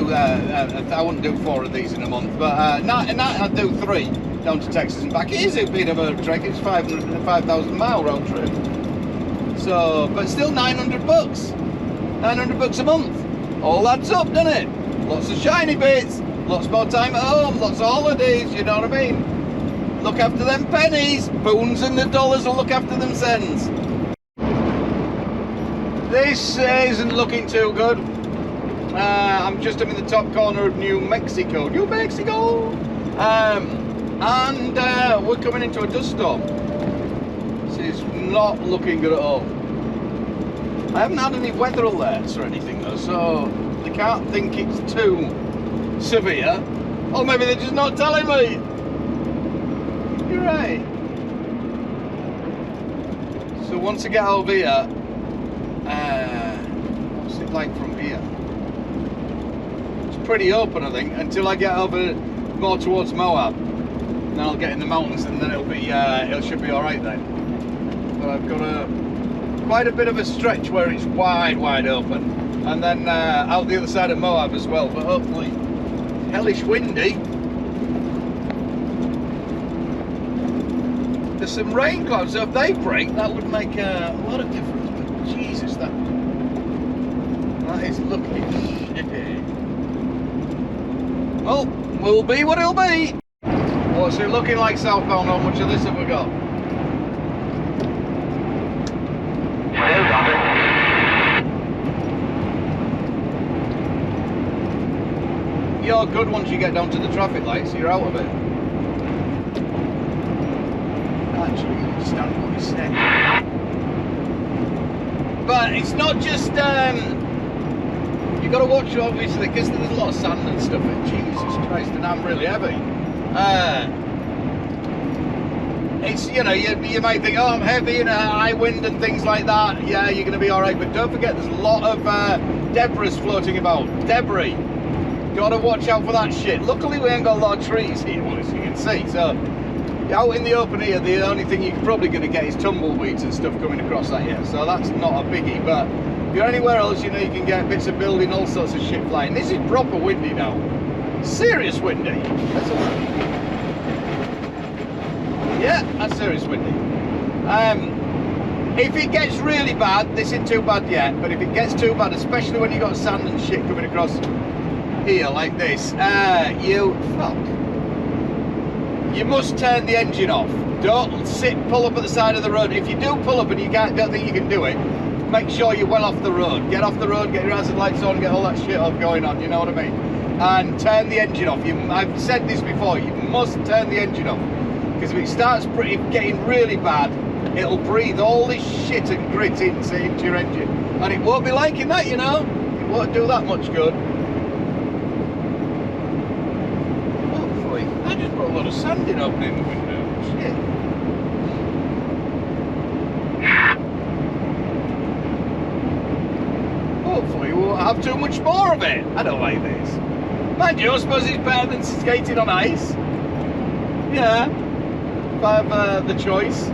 do 4 of these in a month, but I'd do 3 down to Texas and back. It is a bit of a trek. It's 5,000 mile road trip. So, but still $900. $900 a month. All adds up, doesn't it? Lots of shiny bits. Lots more time at home. Lots of holidays. You know what I mean? Look after them pennies. Pounds and the dollars will look after them cents. This isn't looking too good. I'm just up in the top corner of New Mexico. And we're coming into a dust storm. This is not looking good at all. I haven't had any weather alerts or anything though, so they can't think it's too severe. Or maybe they're just not telling me. You're right. So once I get over here, what's it like from here? It's pretty open, I think, until I get over more towards Moab. Then I'll get in the mountains, and then it should be all right then. But I've got quite a bit of a stretch where it's wide open, and then out the other side of Moab as well. But hopefully, hellish windy. There's some rain clouds, so if they break, that would make a lot of difference. But Jesus, that is looking shit. Well, will be what it'll be. What's it looking like southbound? How much of this have we got? You're good once you get down to the traffic lights, you're out of it. Actually, you understand what he's saying. But it's not just, you've got to watch obviously, because there's a lot of sand and stuff, and Jesus Christ, and I'm really heavy. It's, you know, you might think, oh, I'm heavy and high wind and things like that. Yeah, you're going to be all right, but don't forget there's a lot of debris floating about. Debris. Got to watch out for that shit. Luckily, we ain't got a lot of trees here, as you can see. So, out in the open here, the only thing you're probably going to get is tumbleweeds and stuff coming across that here. So that's not a biggie. But if you're anywhere else, you know, you can get bits of building, all sorts of shit flying. This is proper windy now. Serious windy. That's all right. Yeah, that's serious windy. If it gets really bad, this isn't too bad yet, but if it gets too bad, especially when you've got sand and shit coming across here like this, you must turn the engine off. Don't pull up at the side of the road. If you do pull up and you don't think you can do it, make sure you're well off the road. Get off the road, get your hazard lights on, get all that shit off going on, you know what I mean? And turn the engine off. I've said this before, you must turn the engine off. Because if it starts getting really bad, it'll breathe all this shit and grit into your engine. And it won't be liking that, you know? It won't do that much good. I just put a lot of sand in opening the window. Shit. Hopefully we won't have too much more of it. I don't like this. Mind you, I suppose it's better than skating on ice. Yeah, if I have the choice.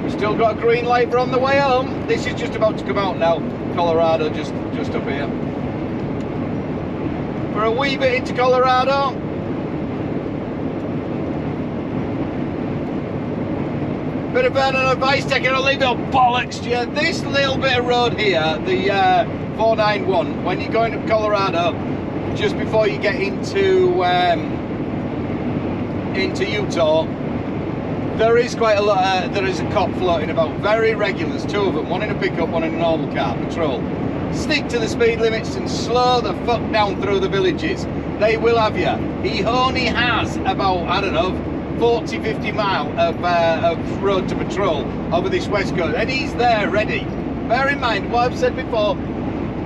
We've still got a green light for on the way home. This is just about to come out now. Colorado, just up here. For a wee bit into Colorado. Bit of an advice taking a little bollocks to you. This little bit of road here, the 491, when you're going up Colorado, just before you get into Utah, there is quite a lot. There is a cop floating about, very regular. There's two of them, one in a pickup, one in a normal car, patrol. Stick to the speed limits and slow the fuck down through the villages. They will have you. He only has about, I don't know, 40, 50 mile of road to patrol over this west coast, and he's there ready. Bear in mind what I've said before,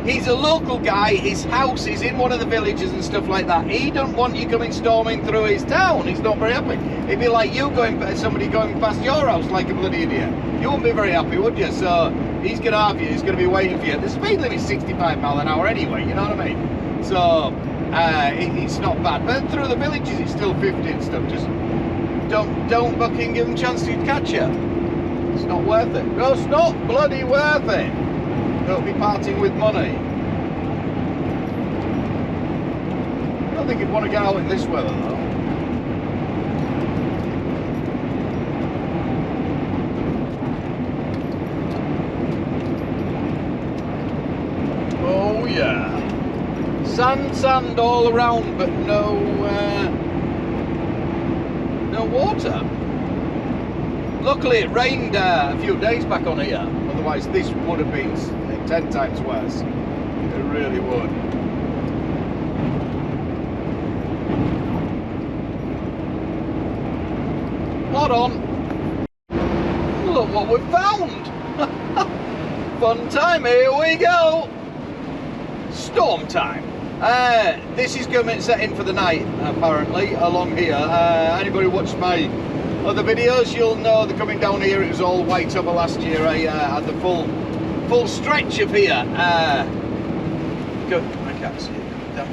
he's a local guy, his house is in one of the villages and stuff like that. He don't want you coming storming through his town. He's not very happy. It'd be like you somebody going past your house like a bloody idiot. You wouldn't be very happy, would you? So he's gonna have you, he's gonna be waiting for you. The speed limit's 65 mile an hour anyway, you know what I mean? So it's not bad, but through the villages it's still 50 and stuff. Just don't fucking give them a chance to catch you. It's not worth it. No, it's not bloody worth it. Don't be parting with money. I don't think you'd want to get out in this weather though. Oh yeah. Sand all around, but no water. Luckily it rained a few days back on here, otherwise this would have been 10 times worse. It really would. Hold on. Look what we've found. Fun time, here we go. Storm time. This is government setting for the night, apparently, along here. Anybody watched my other videos, you'll know they're coming down here. It was all white over last year. I had the full stretch of here. Good, I can't see it. Damn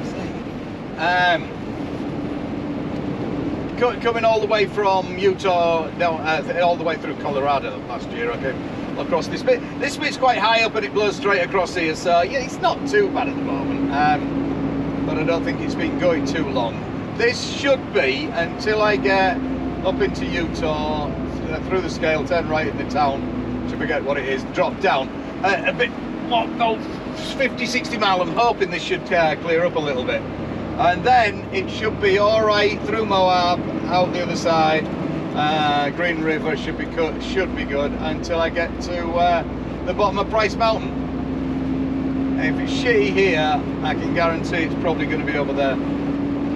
thing. Coming all the way from Utah down, all the way through Colorado last year. I came across this bit. This bit's quite high up and it blows straight across here, so yeah, it's not too bad at the moment. But I don't think it's been going too long. This should be, until I get up into Utah, through the scale, turn right in the town, should forget what it is, drop down a bit, 50, 60 mile. I'm hoping this should clear up a little bit. And then it should be all right through Moab, out the other side, Green River should be good until I get to the bottom of Price Mountain. If it's shitty here, I can guarantee it's probably going to be over there.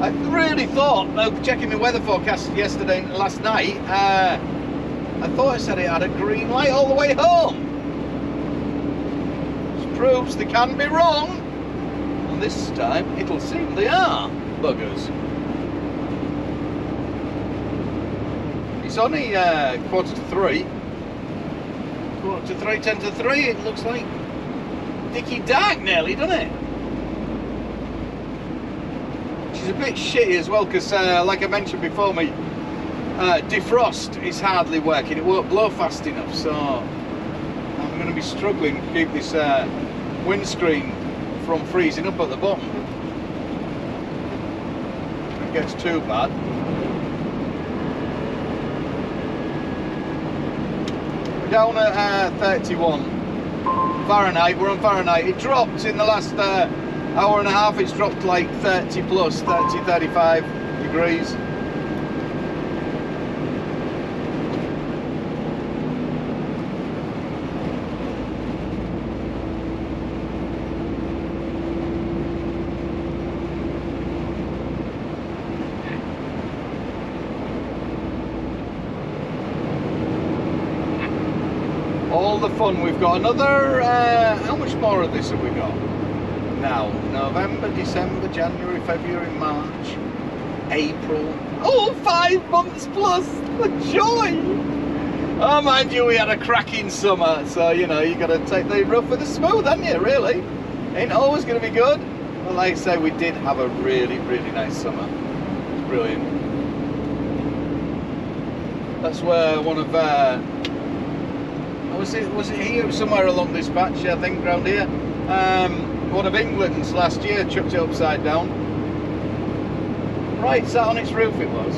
I really thought, checking the weather forecast last night, I thought it said it had a green light all the way home. Which proves they can be wrong. And this time, it'll seem they are, buggers. It's only 2:45. 2:45, 10 to 3, it looks like. Dicky dark nearly, doesn't it? Which is a bit shitty as well, because like I mentioned before, my defrost is hardly working. It won't blow fast enough, so I'm going to be struggling to keep this windscreen from freezing up at the bottom. If it gets too bad. We're down at 31 Fahrenheit. We're on Fahrenheit. It dropped in the last hour and a half. It's dropped like 30 plus, 30, 35 degrees. All the fun. We've got another, how much more of this have we got now? November, December, January, February, March, April. Oh, 5 months plus. The joy. Oh, mind you, we had a cracking summer, so you know you got to take the rough with the smooth, haven't you? Really, ain't always going to be good. But like I say, we did have a really, really nice summer. It's brilliant. That's where one of was it here somewhere along this patch? I think around here. One of England's last year chucked it upside down. Right, sat on its roof it was.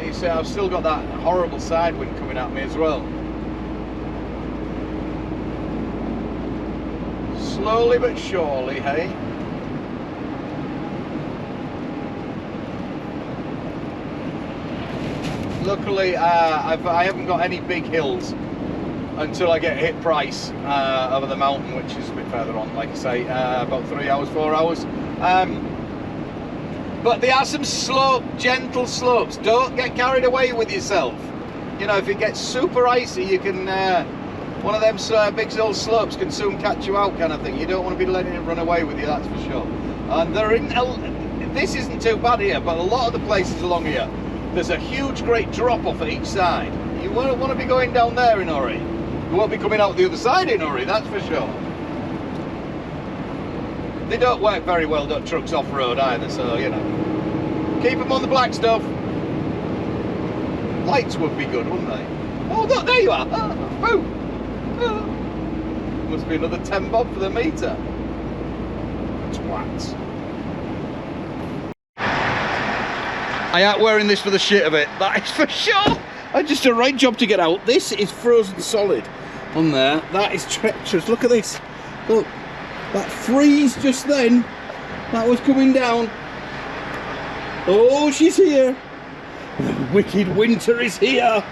You see, I've still got that horrible side wind coming at me as well. Slowly but surely, hey? Luckily, I haven't got any big hills until I get hit Price over the mountain, which is a bit further on, like I say, about 3 hours, 4 hours. But there are some gentle slopes. Don't get carried away with yourself. You know, if it gets super icy, you can, one of them big old slopes can soon catch you out, kind of thing. You don't want to be letting it run away with you, that's for sure. And this isn't too bad here, but a lot of the places along here, there's a huge, great drop off at each side. You won't want to be going down there in a hurry. You won't be coming out the other side in a hurry, that's for sure. They don't work very well, don't trucks off-road either, so, you know. Keep them on the black stuff. Lights would be good, wouldn't they? Oh, look, there you are. Boom. Must be another 10 bob for the meter. Twats. I ain't wearing this for the shit of it, that is for sure. I just a right job to get out. This is frozen solid on there. That is treacherous. Look at this. Look, that freeze just then. That was coming down. Oh, she's here. The wicked winter is here.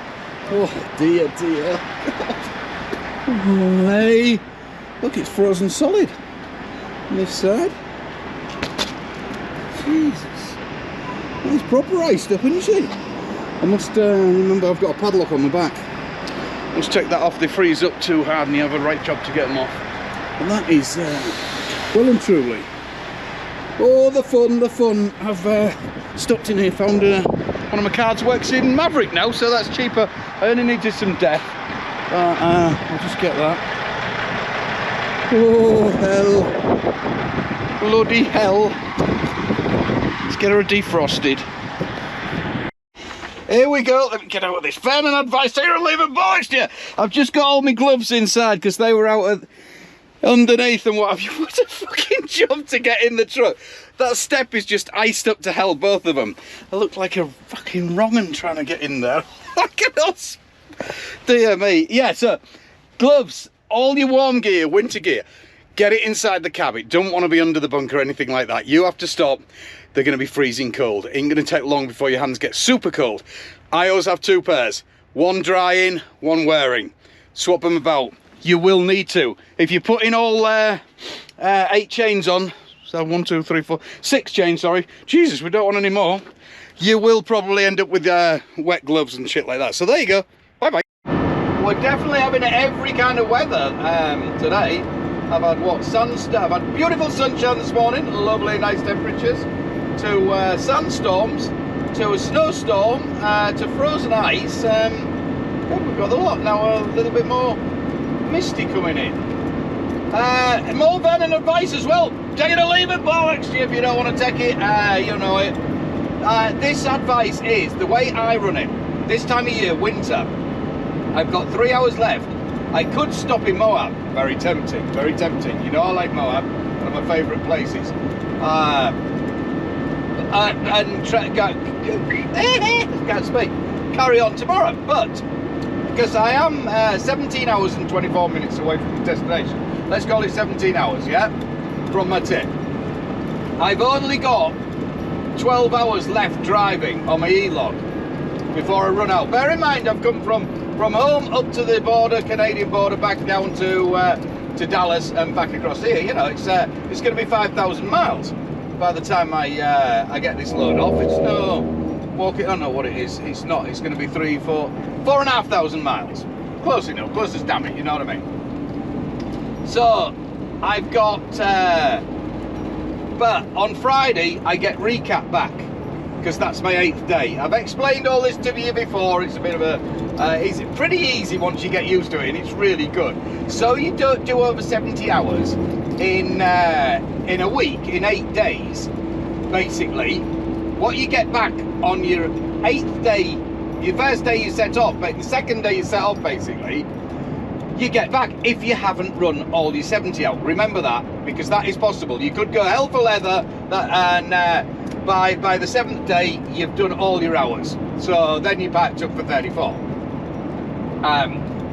Oh dear, dear. Oh, hey. Look, it's frozen solid on this side. Jesus. It's proper iced up, isn't she? I must remember I've got a padlock on my back. Must take that off. They freeze up too hard and you have a right job to get them off. And that is well and truly. Oh, the fun, the fun. I've stopped in here, found one of my cards works in Maverick now, so that's cheaper. I only needed some death. I'll just get that. Oh, hell. Bloody hell. Let's get her defrosted. Here we go. Let me get out of this fan and advice here and leave it boys here. I've just got all my gloves inside because they were out underneath and what have you. What a fucking job to get in the truck. That step is just iced up to hell, both of them. I look like a fucking wrong'un trying to get in there. Look at us. Dear me. Yeah, so gloves, all your warm gear, winter gear, get it inside the cab. It don't want to be under the bunk or anything like that. You have to stop. They're going to be freezing cold. It ain't going to take long before your hands get super cold. I always have 2 pairs. One drying, one wearing. Swap them about. You will need to. If you put in all 8 chains on, so 1, 2, 3, 4, 6 chains, sorry. Jesus, we don't want any more. You will probably end up with wet gloves and shit like that. So there you go. Bye-bye. We're definitely having every kind of weather today. I've had I've had beautiful sunshine this morning, lovely nice temperatures, to sandstorms, to a snowstorm, to frozen ice. We've got a lot now, a little bit more misty coming in. More venom advice as well. Take it or leave it, bollocks. If you don't want to take it, you know it. This advice is the way I run it. This time of year, winter, I've got 3 hours left. I could stop in Moab. Very tempting, very tempting. You know I like Moab, one of my favourite places. And can't speak. Carry on tomorrow, but because I am 17 hours and 24 minutes away from the destination. Let's call it 17 hours, yeah, from my tip. I've only got 12 hours left driving on my E-log before I run out. Bear in mind, I've come from home up to the border, Canadian border, back down to Dallas and back across here. You know, it's going to be 5,000 miles by the time I get this load off. It's no walking. I don't know what it is. It's not. It's going to be 3, 4, 4,500 miles. Close enough. Close as damn it. You know what I mean? So I've got, but on Friday I get recap back because that's my 8th day. I've explained all this to you before. It's a bit of a, it's pretty easy once you get used to it, and it's really good. So you don't do over 70 hours in a week, in 8 days, basically. What you get back on your 8th day, your first day you set off, but the second day you set off, basically, you get back if you haven't run all your 70 out. Remember that, because that is possible. You could go hell for leather, and by the 7th day you've done all your hours. So then you packed up for 34.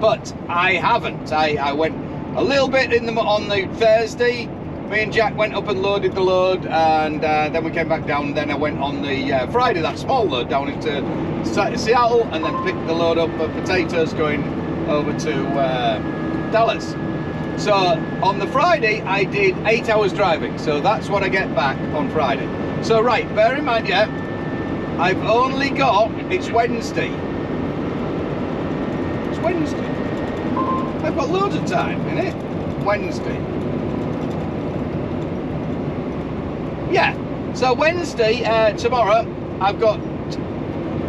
But I haven't. I went a little bit on the Thursday. Me and Jack went up and loaded the load, and then we came back down. Then I went on the Friday, that small load, down into Seattle, and then picked the load up of potatoes going over to Dallas. So on the Friday I did 8 hours driving, so that's what I get back on Friday. So right, bear in mind, yeah, I've only got, it's Wednesday. It's Wednesday. I've got loads of time, innit? Wednesday. Yeah, so Wednesday, tomorrow, I've got,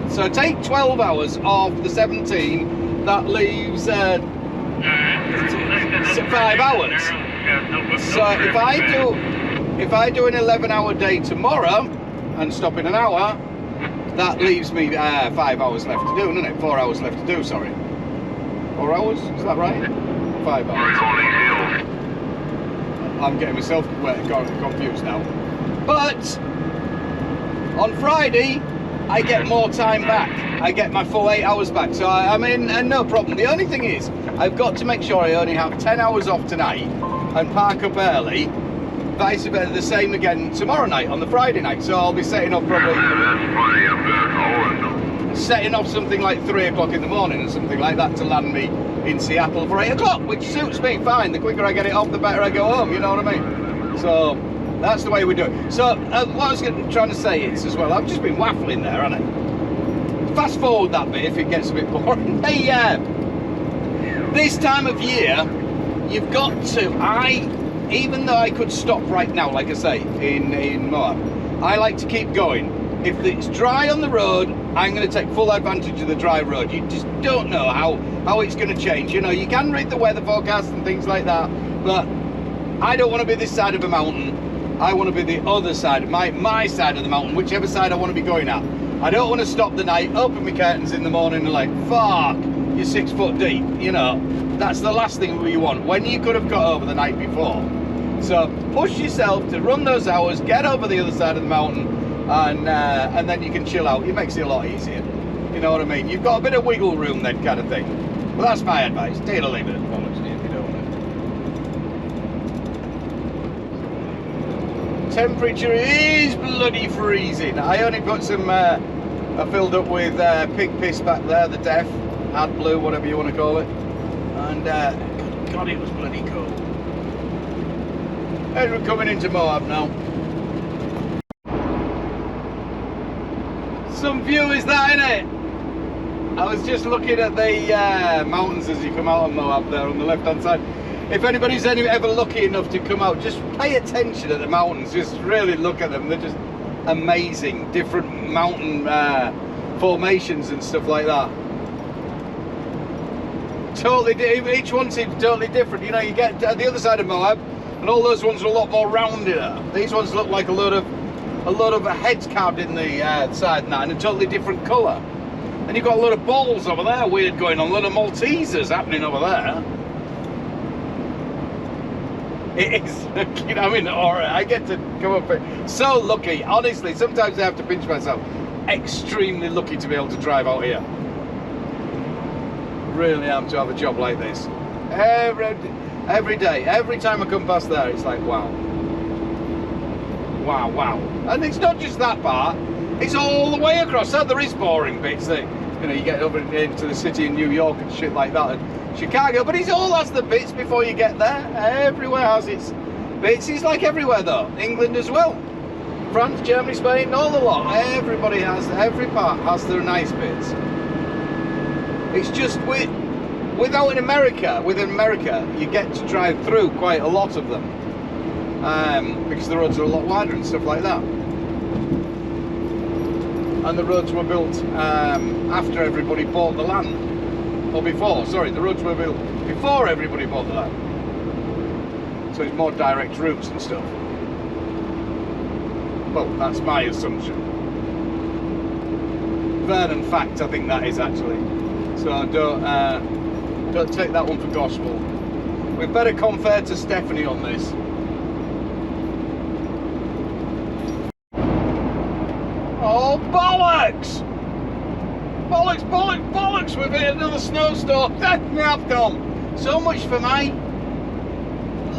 so take 12 hours off the 17, that leaves 5 hours. So if I do an 11-hour day tomorrow and stop in an hour, that leaves me 5 hours left to do, doesn't it? 4 hours left to do, sorry. 4 hours, is that right? 5 hours. I'm getting myself confused now. But on Friday, I get more time back. I get my full 8 hours back. So I'm in, and no problem. The only thing is, I've got to make sure I only have 10 hours off tonight and park up early. Vice versa, the same again tomorrow night on the Friday night. So I'll be setting up probably, setting off something like 3 o'clock in the morning or something like that to land me in Seattle for 8 o'clock, which suits me fine. The quicker I get it off, the better I go home, you know what I mean? So that's the way we do it. So what I was trying to say is as well, I've just been waffling there, haven't I? Fast forward that bit if it gets a bit boring. Hey, this time of year, you've got to, even though I could stop right now, like I say, in Moab, I like to keep going. If it's dry on the road, I'm going to take full advantage of the dry road. You just don't know how it's going to change. You know, you can read the weather forecast and things like that, but I don't want to be this side of a mountain. I want to be the other side, my side of the mountain, whichever side I want to be going at. I don't want to stop the night, open my curtains in the morning and like, fuck, you're 6 foot deep. You know, that's the last thing you want when you could have got over the night before. So push yourself to run those hours, get over the other side of the mountain, and then you can chill out. It makes it a lot easier. You know what I mean? You've got a bit of wiggle room then, kind of thing. Well, that's my advice. Take it or leave it, honestly, if you don't want it. Temperature is bloody freezing. I only put some, I filled up with pig piss back there, the DEF, AdBlue, whatever you want to call it. And God, it was bloody cold. And we're coming into Moab now. Some view is that, innit? I was just looking at the mountains as you come out on Moab there on the left hand side. If anybody's ever lucky enough to come out, just pay attention at the mountains, just really look at them. They're just amazing, different mountain formations and stuff like that. Totally, each one seems totally different. You know, you get to the other side of Moab and all those ones are a lot more rounded. These ones look like a lot of heads carved in the side and that, in a totally different colour. And you've got a lot of balls over there, weird going on, a lot of Maltesers happening over there. It is, you know, I mean, I get to come up here. So lucky, honestly, sometimes I have to pinch myself. Extremely lucky to be able to drive out here. Really am to have a job like this. Every day, every time I come past there, it's like, wow. Wow, wow. And it's not just that part, it's all the way across. So there is boring bits that, you know, you get over into the city in New York and shit like that, and Chicago, but it all has the bits before you get there. Everywhere has its bits. It's like everywhere though. England as well. France, Germany, Spain, all the lot. Everybody has, every part has their nice bits. It's just With America, you get to drive through quite a lot of them because the roads are a lot wider and stuff like that. And the roads were built after everybody bought the land, or before. Sorry, the roads were built before everybody bought the land. So it's more direct routes and stuff. Well, that's my assumption. Vernon fact, I think that is actually. So don't take that one for gospel. We'd better confer to Stephanie on this. Oh, bollocks! Bollocks, bollocks, bollocks! We've hit another snowstorm. I've gone. So much for my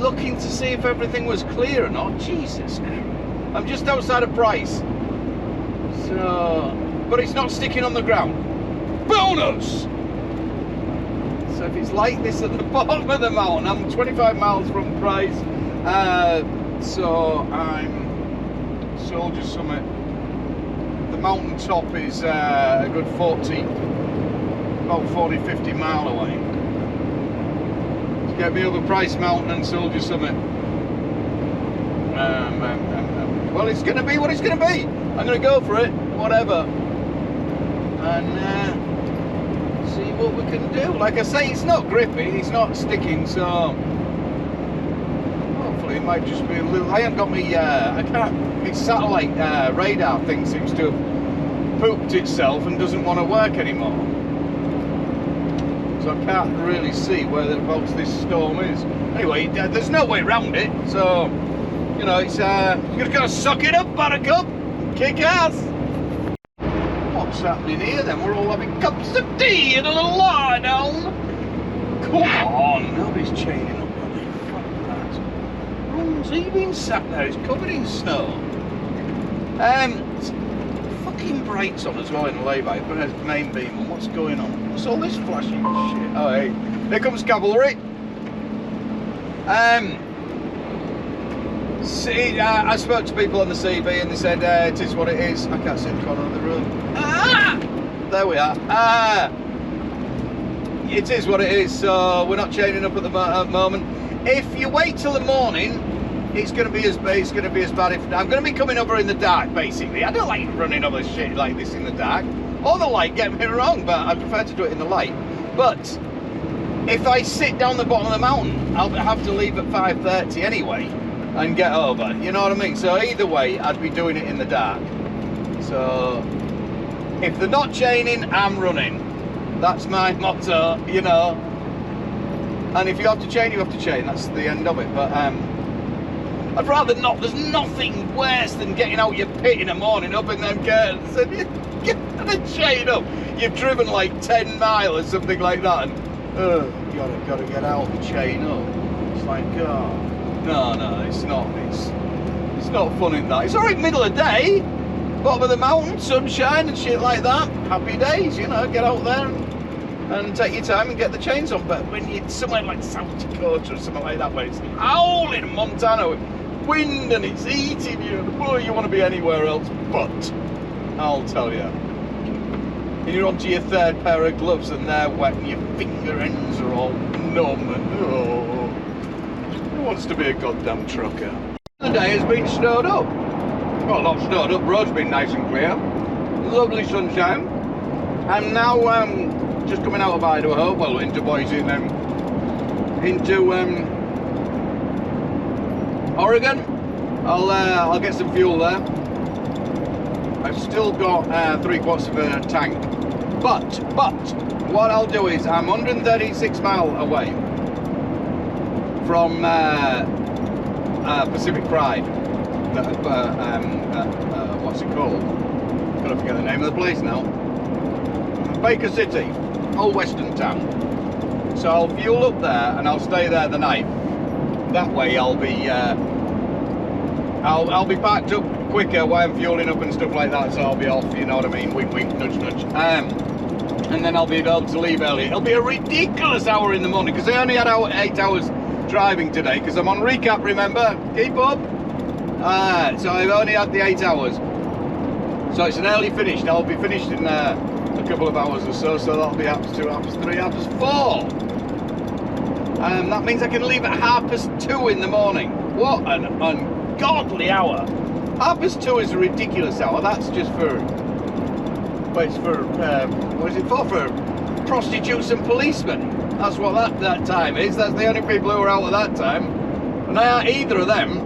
looking to see if everything was clear or not. Jesus Christ. I'm just outside of Bryce. So, but it's not sticking on the ground. Bonus! So if it's like this at the bottom of the mountain, I'm 25 miles from Bryce. So I'm Soldier Summit. The mountain top is a good about 40-50 mile away. To get me over Price Mountain and Soldier Summit. Well, it's going to be what it's going to be. I'm going to go for it, whatever, and see what we can do. Like I say, it's not gripping, it's not sticking, so hopefully it might just be a little. I haven't got me. I can't. My satellite radar thing seems to have pooped itself and doesn't want to work anymore. So I can't really see whereabouts this storm is. Anyway, there's no way around it. So you know, it's you just gotta suck it up, Buttercup. Kick ass. What's happening here then? We're all having cups of tea and a little lie down. Come on, nobody's chaining up on it. Fuck that. What's he been sat there? It's covered in snow. Fucking brakes on as well in the lay-by, but there's main beam on. What's going on? What's all this flashing shit? Oh hey, here comes cavalry. See, I spoke to people on the CB and they said it is what it is. I can't see the corner of the road. Ah! There we are. It is what it is, so we're not chaining up at the moment. If you wait till the morning, it's going to be as bad. If I'm going to be coming over in the dark, basically. I don't like running over shit like this in the dark or the light. Get me wrong, but I prefer to do it in the light. But if I sit down the bottom of the mountain, I'll have to leave at 5:30 anyway. And get over, you know what I mean? So either way, I'd be doing it in the dark. So if they're not chaining, I'm running. That's my motto, you know. And if you have to chain, you have to chain. That's the end of it. But I'd rather not. There's nothing worse than getting out your pit in the morning, up in them curtains, and you get the chain up. You've driven like 10 miles or something like that, and gotta get out and chain up. It's like, oh. No, it's not. It's not fun in that. It's alright middle of the day, bottom of the mountain, sunshine and shit like that. Happy days, you know. Get out there and take your time and get the chains on. But when you're somewhere like South Dakota or something like that, where it's howling, Montana, with wind and it's eating you, boy, you want to be anywhere else. But I'll tell you, you're onto your third pair of gloves and they're wet and your finger ends are all numb and oh. Wants to be a goddamn trucker. The day has been snowed up. Well, not snowed up, road's been nice and clear. Lovely sunshine. I'm now just coming out of Idaho, well, into Boise and then into Oregon. I'll get some fuel there. I've still got 3 quarts of a tank. But what I'll do is I'm 136 miles away from Pacific Pride. What's it called? Gotta forget the name of the place now. Baker City, old western town. So I'll fuel up there and I'll stay there the night. That way I'll be packed up quicker while I'm fueling up and stuff like that. So I'll be off. You know what I mean? Wink, wink, nudge, nudge. And then I'll be able to leave early. It'll be a ridiculous hour in the morning because I only had 8 hours driving today because I'm on recap, remember? Keep up. So I've only had the 8 hours, so it's an early finish. I'll be finished in a couple of hours or so, so that'll be 3, 4. That means I can leave at 2:30 in the morning. What an ungodly hour. 2:30 is a ridiculous hour. That's just for, well, it's for, what is it for? For prostitutes and policemen. That's what that time is. That's the only people who are out at that time. And I aren't either of them.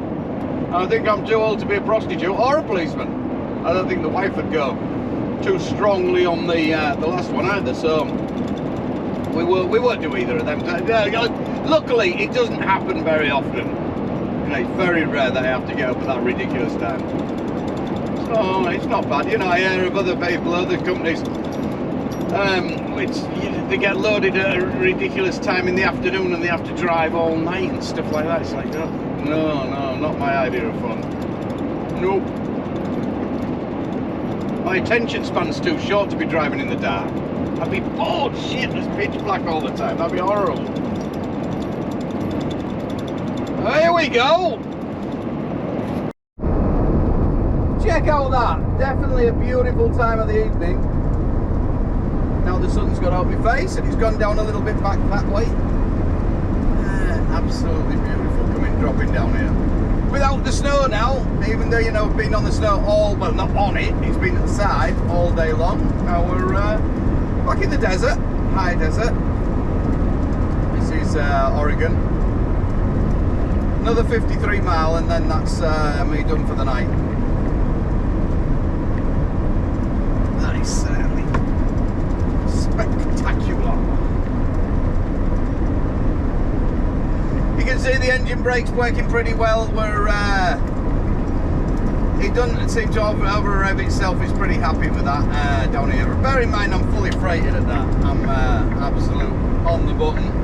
I think I'm too old to be a prostitute or a policeman. I don't think the wife would go too strongly on the last one either, so we won't do either of them. Luckily, it doesn't happen very often. You know, it's very rare that I have to get up at that ridiculous time. So it's not bad. You know, I hear of other people, other companies, which they get loaded at a ridiculous time in the afternoon and they have to drive all night and stuff like that. It's like, oh, no, not my idea of fun. Nope. My attention span's too short to be driving in the dark. I'd be bored shit, it's pitch black all the time. That'd be horrible. Here we go. Check out that. Definitely a beautiful time of the evening. Now the sun's got out my face and it's gone down a little bit back that way. Absolutely beautiful dropping down here. Without the snow now, even though, you know, been on the snow all, well, not on it, it's been at the side all day long. Now we're back in the desert, high desert. This is Oregon. Another 53 mile and then that's me done for the night. Nice, spectacular. You can see the engine brakes working pretty well. It doesn't seem to over rev itself. It's pretty happy with that down here. Bear in mind I'm fully freighted at that. I'm absolute on the button.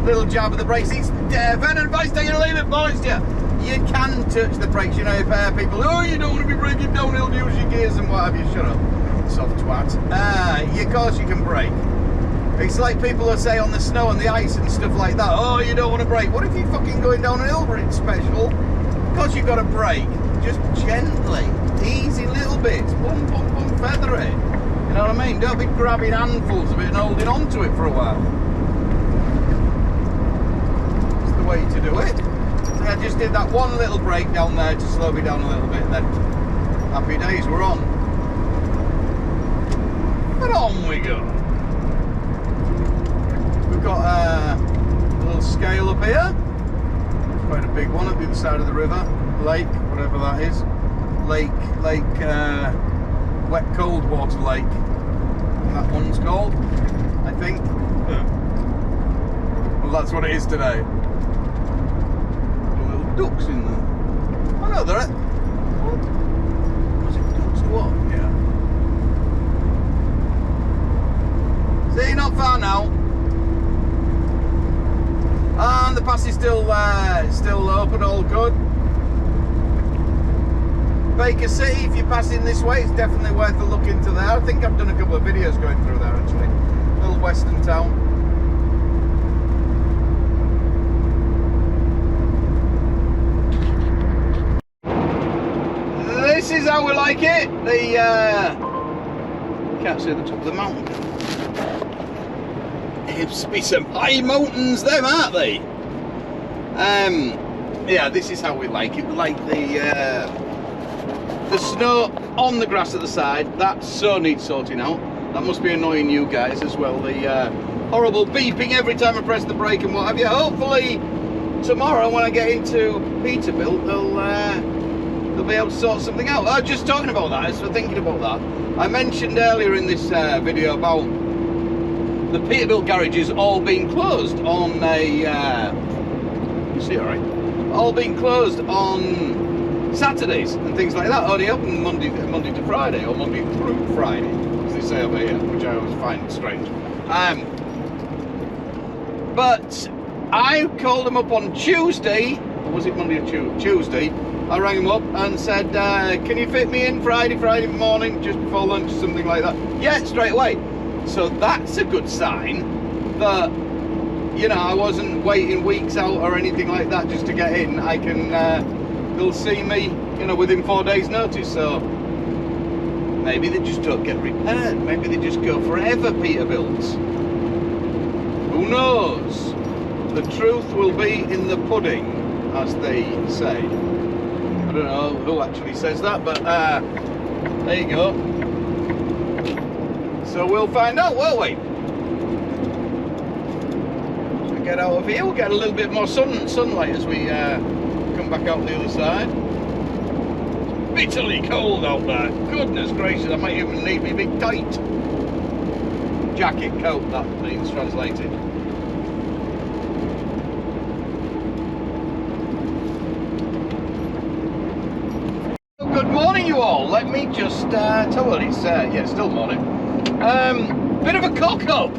Little jab of the brakes. It's Vernon advice, take it or leave it, boys. Yeah, you can touch the brakes. You know, if people, oh, you don't want to be braking downhill, use your gears and what have you. Shut up, soft twat. Of course you can brake. It's like people will say on the snow and the ice and stuff like that, oh, you don't want to brake. What if you're fucking going down an hill, it's special? Of course you've got to brake. Just gently, easy little bits. Boom, boom, boom, feather it. You know what I mean? Don't be grabbing handfuls of it and holding on to it for a while. It's the way to do it. See, I just did that one little brake down there to slow me down a little bit, then happy days, we're on. And on we go. We've got a little scale up here. It's quite a big one up the other side of the river. Lake, whatever that is. Wet cold water lake. That one's called, I think. Well, that's what it is today. Little ducks in there. Oh no, they're... Was it ducks or what? Yeah. See, not far now. And the pass is still open, all good. Baker City, if you're passing this way, it's definitely worth a look into there. I think I've done a couple of videos going through there actually. Little western town. This is how we like it. Can't see the top of the mountain. It'll be some high mountains, them, aren't they? Yeah, this is how we like it. We like the snow on the grass at the side. That so needs sorting out. That must be annoying you guys as well. The horrible beeping every time I press the brake and what have you. Hopefully tomorrow when I get into Peterbilt, they'll be able to sort something out. Oh, just talking about that, as we're thinking about that, I mentioned earlier in this video about the Peterbilt garages all being closed on a, you see alright, all being closed on Saturdays and things like that. Only open Monday to Friday, or Monday through Friday, as they say over here, which I always find strange. But I called them up on Tuesday, or was it Monday or Tuesday? I rang them up and said, can you fit me in Friday morning, just before lunch, something like that? Yeah, straight away. So that's a good sign that, you know, I wasn't waiting weeks out or anything like that just to get in. I can, they'll see me, you know, within 4 days notice. So Maybe they just don't get repaired. Maybe they just go forever Peterbilts. Who knows? The truth will be in the pudding, as they say. I don't know who actually says that, but there you go. So we'll find out, won't we? We'll get out of here, we'll get a little bit more sunlight as we come back out the other side. It's bitterly cold out there. Goodness gracious, I might even need me big tight jacket coat, that means translated. Good morning, you all. Let me just tell you, it's yeah, still morning. Bit of a cock up.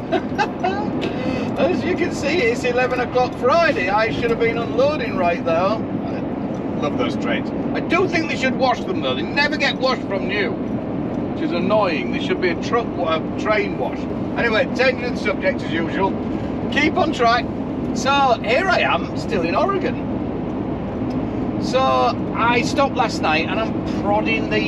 As you can see, it's 11 o'clock Friday. I should have been unloading right there. I love those trains. I do think they should wash them though. They never get washed from new, which is annoying. There should be a train wash. Anyway, changing the subject as usual. Keep on track. So here I am, still in Oregon. So I stopped last night and I'm prodding the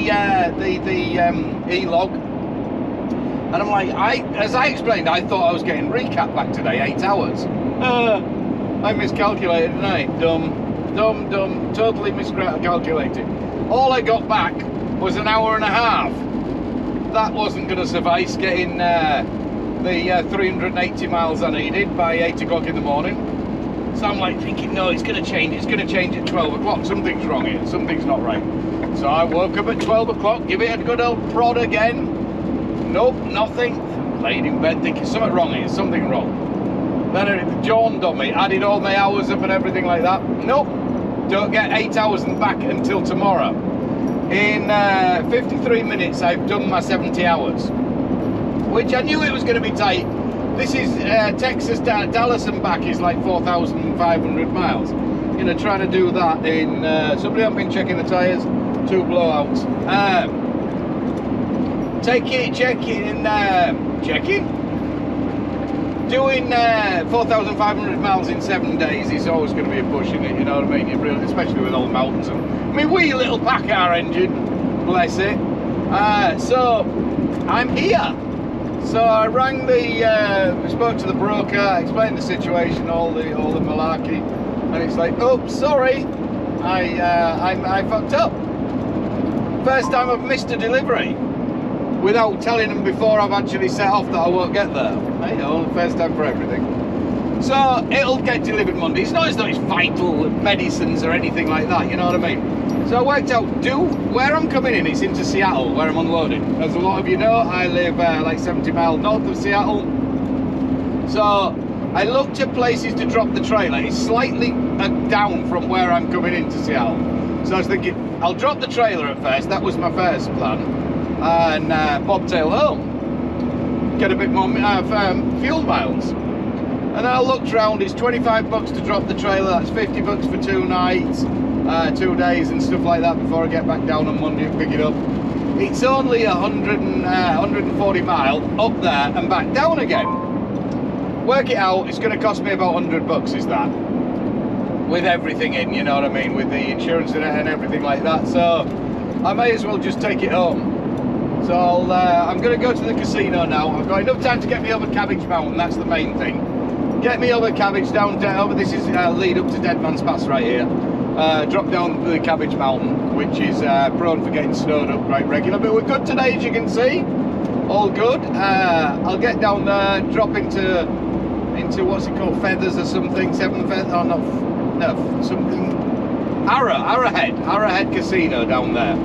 e-log, and I'm like, as I explained, I thought I was getting recap back today, 8 hours. I miscalculated, didn't I? Dumb, totally miscalculated. All I got back was an hour and a half. That wasn't going to suffice getting the 380 miles I needed by 8 o'clock in the morning. So I'm like thinking, no, it's going to change at 12 o'clock. Something's wrong here, something's not right. So I woke up at 12 o'clock, give it a good old prod again. Nope, nothing. Laid in bed thinking, something wrong here, something wrong. Then it dawned on me, added all my hours up and everything like that. Nope, don't get 8 hours and back until tomorrow. In 53 minutes, I've done my 70 hours, which I knew it was going to be tight. This is Texas, Dallas and back is like 4,500 miles. You know, trying to do that in, somebody hasn't been checking the tyres, 2 blowouts. Doing 4,500 miles in 7 days is always going to be a push in it, you know what I mean? You really, especially with all the mountains. I mean, wee little Packard engine, bless it. So, I'm here. So I rang spoke to the broker, explained the situation, all the malarkey, and it's like, oh, sorry, I fucked up. First time I've missed a delivery without telling them before I've actually set off that I won't get there. Hey, first time for everything. So it'll get delivered Monday. It's not as though it's vital medicines or anything like that, you know what I mean? So I worked out, where I'm coming in, it's into Seattle, where I'm unloading. As a lot of you know, I live like 70 miles north of Seattle. So I looked at places to drop the trailer. It's slightly down from where I'm coming into Seattle. So I was thinking, I'll drop the trailer at first. That was my first plan. And bobtail home. Get a bit more fuel miles. And then I looked around, it's 25 bucks to drop the trailer. That's 50 bucks for 2 nights. 2 days and stuff like that before I get back down on Monday and pick it up. It's only 140 mile up there and back down again. Work it out, it's going to cost me about 100 bucks is that, with everything in, you know what I mean, with the insurance in it and everything like that. So I may as well just take it home. So I'm going to go to the casino now. I've got enough time to get me over Cabbage Mountain, that's the main thing. Get me over Cabbage down over, this is lead up to Dead Man's Pass right here. Drop down the Cabbage Mountain, which is prone for getting snowed up quite regular, but we're good today, as you can see. All good. I'll get down there, drop into what's it called, Feathers or something, something. Arrowhead Casino down there.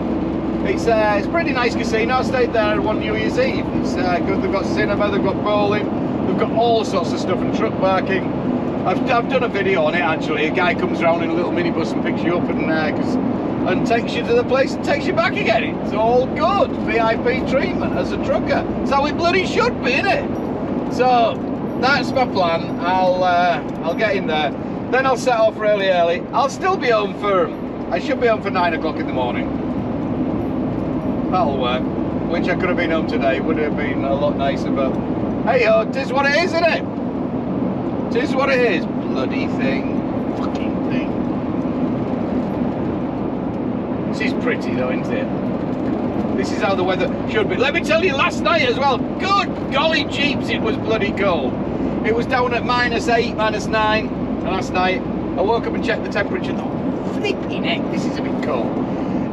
It's a pretty nice casino. I stayed there on New Year's Eve. It's good. They've got cinema, they've got bowling, they've got all sorts of stuff and truck parking. I've done a video on it actually. A guy comes around in a little minibus and picks you up and takes you to the place and takes you back again. It's all good. VIP treatment as a trucker. That's how it bloody should be, innit? So that's my plan. I'll get in there. Then I'll set off really early. I'll still be home I should be home for 9 o'clock in the morning. That'll work. Which I could have been home today. Would have been a lot nicer, but hey ho, 'tis what it is, isn't it? 'Tis what it is. Bloody thing. Fucking thing. This is pretty though, isn't it? This is how the weather should be. Let me tell you, last night as well, good golly jeeps, it was bloody cold. It was down at -8, -9 last night. I woke up and checked the temperature and thought, flipping heck, this is a bit cold.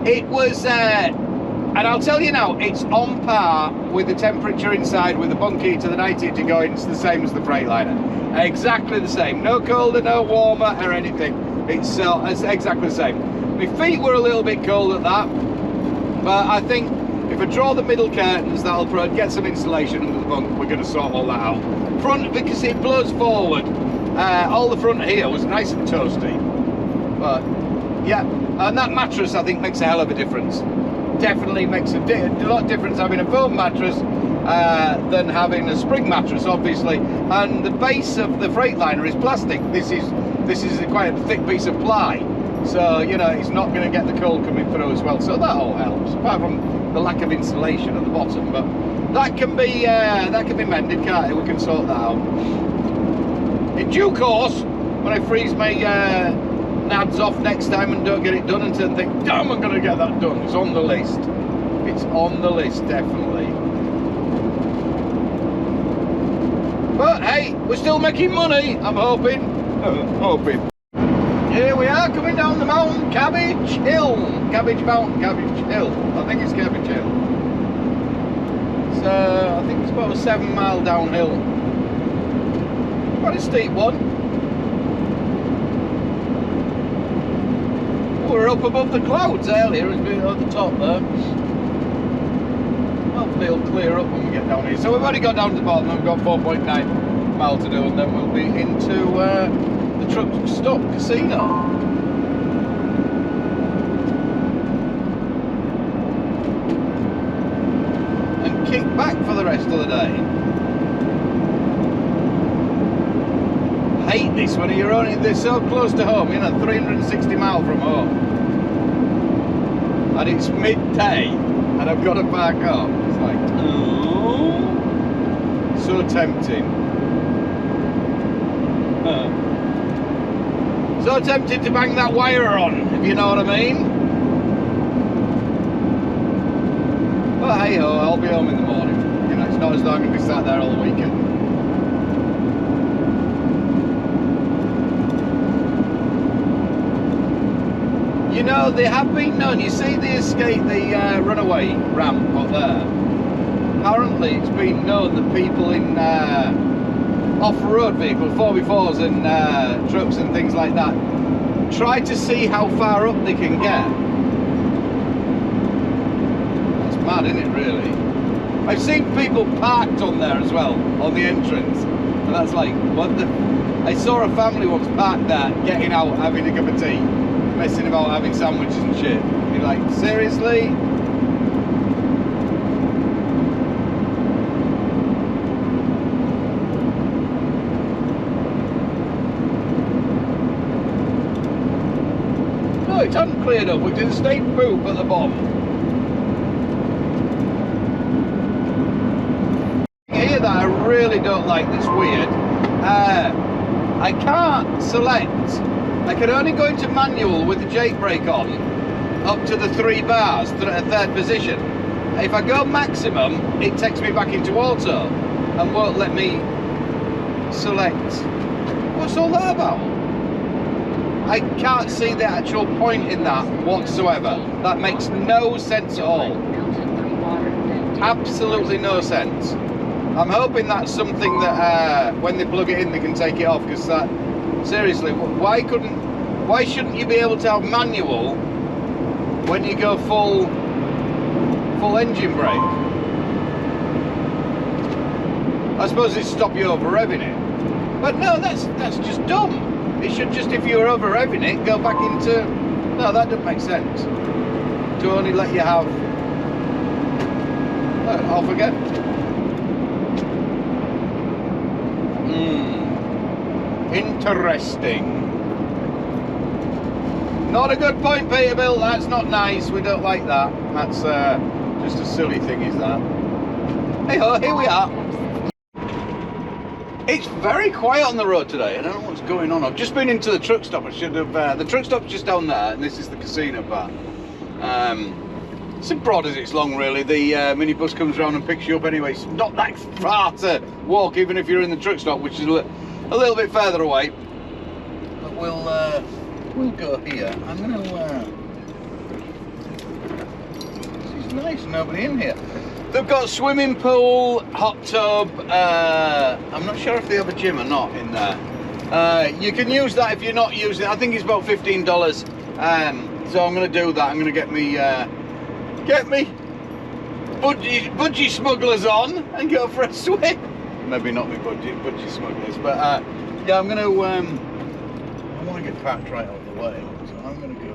It was, and I'll tell you now, it's on par with the temperature inside with the bunk heater, the night heater going. It's the same as the Freightliner. Exactly the same. No colder, no warmer or anything. It's exactly the same. My feet were a little bit cold at that, but I think if I draw the middle curtains, that'll probably get some insulation under the bunk. We're going to sort all that out. Front, because it blows forward, all the front here was nice and toasty. But yeah, and that mattress I think makes a hell of a difference. Definitely makes a lot of difference having a foam mattress than having a spring mattress, obviously. And the base of the Freightliner is plastic. This is quite a thick piece of ply, so you know it's not going to get the cold coming through as well. So that all helps, apart from the lack of insulation at the bottom. But that can be mended, can't it? We can sort that out in due course when I freeze my nads off next time and don't get it done, and then think, damn, I'm going to get that done. It's on the list. It's on the list, definitely. But hey, we're still making money, I'm hoping. Hoping. Here we are, coming down the mountain, Cabbage Hill. Cabbage Mountain, Cabbage Hill. I think it's Cabbage Hill. So, I think it's about a 7-mile downhill. Quite a steep one. We're up above the clouds earlier, as we at the top there. Hopefully it'll clear up when we get down here. So we've already got down to the bottom, and we've got 4.9 mile to do, and then we'll be into the Truck Stop Casino. And kick back for the rest of the day. Hate this when you're only this so close to home, you know, 360 miles from home, and it's midday and I've got to back up. It's like, oh, so tempting. So tempted to bang that wire on, if you know what I mean. But hey ho, I'll be home in the morning. You know, it's not as though I'm going to be sat there all the weekend. You know, they have been known, you see the runaway ramp up there? Apparently it's been known that people in off-road vehicles, 4x4s and trucks and things like that, try to see how far up they can get. That's mad, isn't it, really? I've seen people parked on there as well, on the entrance, and that's like, what the... I saw a family once parked there, getting out, having a cup of tea, messing about, having sandwiches and shit. You're like, seriously? No, it hasn't cleared up, which is a state poop at the bottom. Here that I really don't like, that's weird. I can't select. I can only go into manual with the Jake brake on up to the 3 bars, third position. If I go maximum, it takes me back into auto and won't let me select. What's all that about? I can't see the actual point in that whatsoever. That makes no sense at all. Absolutely no sense. I'm hoping that's something that when they plug it in they can take it off, because that, seriously, why shouldn't you be able to have manual when you go full engine brake? I suppose it'd stop you over revving it, but no, that's just dumb. It should just, if you're over revving it, go back into, no, that doesn't make sense, to only let you have, off again. Interesting. Not a good point, Peterbilt. That's not nice. We don't like that. That's just a silly thing, is that? Hey ho, here we are. It's very quiet on the road today. I don't know what's going on. I've just been into the truck stop. I should have. The truck stop's just down there, and this is the casino part. it's as broad as it's long, really. The minibus comes around and picks you up anyway. It's not that far to walk, even if you're in the truck stop, which is a little bit further away. But we'll go here. I'm going to... It's nice, nobody in here. They've got a swimming pool, hot tub. I'm not sure if they have a gym or not in there. You can use that if you're not using it. I think it's about $15. So I'm going to do that. I'm going to get me budgie smugglers on and go for a swim. Maybe not me budgie smugglers, but yeah, I'm going to. I want to get parked right out of the way, so I'm going to go.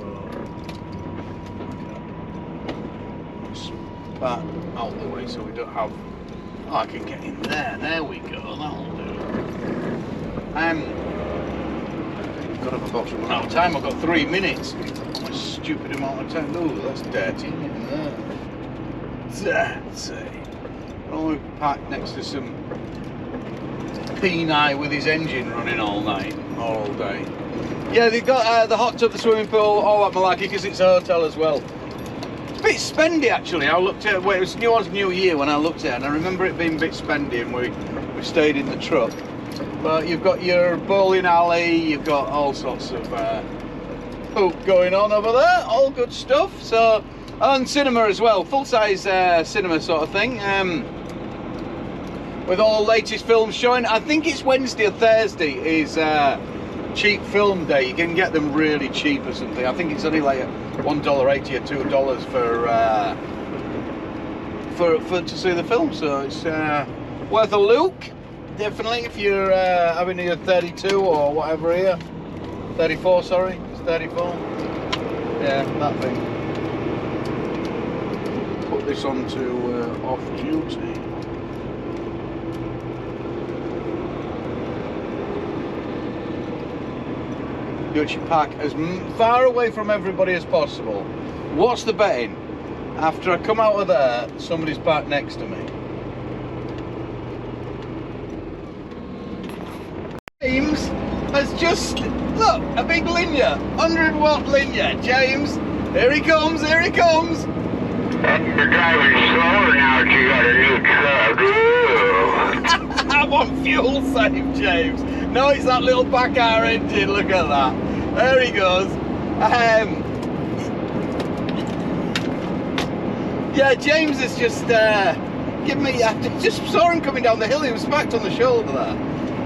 Back out of the way so we don't have. Oh, I can get in there. There we go. That'll do. Got up about to run out of time. I've got 3 minutes. What a stupid amount of time. Oh, that's dirty, isn't it? Dirty. Oh, we parked next to some Peni with his engine running all night, all day. Yeah, they've got the hot tub, the swimming pool, all that malarkey, because it's a hotel as well. A bit spendy actually. I looked at it, well, it was New Year when I looked at it, and I remember it being a bit spendy, and we stayed in the truck. But you've got your bowling alley, you've got all sorts of poop going on over there, all good stuff. So, and cinema as well, full-size cinema sort of thing, with all the latest films showing. I think it's Wednesday or Thursday is cheap film day. You can get them really cheap or something. I think it's only like $1.80 or $2 for to see the film. So it's worth a look. Definitely, if you're having your 32 or whatever here, 34, sorry, it's 34. Yeah, that thing. Put this on to off duty. You should park as far away from everybody as possible. What's the betting? After I come out of there, somebody's parked next to me. James has just, look, a big linear, 100-watt linear. James, here he comes, here he comes. You're driving slower now that you got a new truck. I'm on fuel save, James. No, it's that little back-hour engine, look at that. There he goes. Yeah, James has just given me, I just saw him coming down the hill, he was smacked on the shoulder there.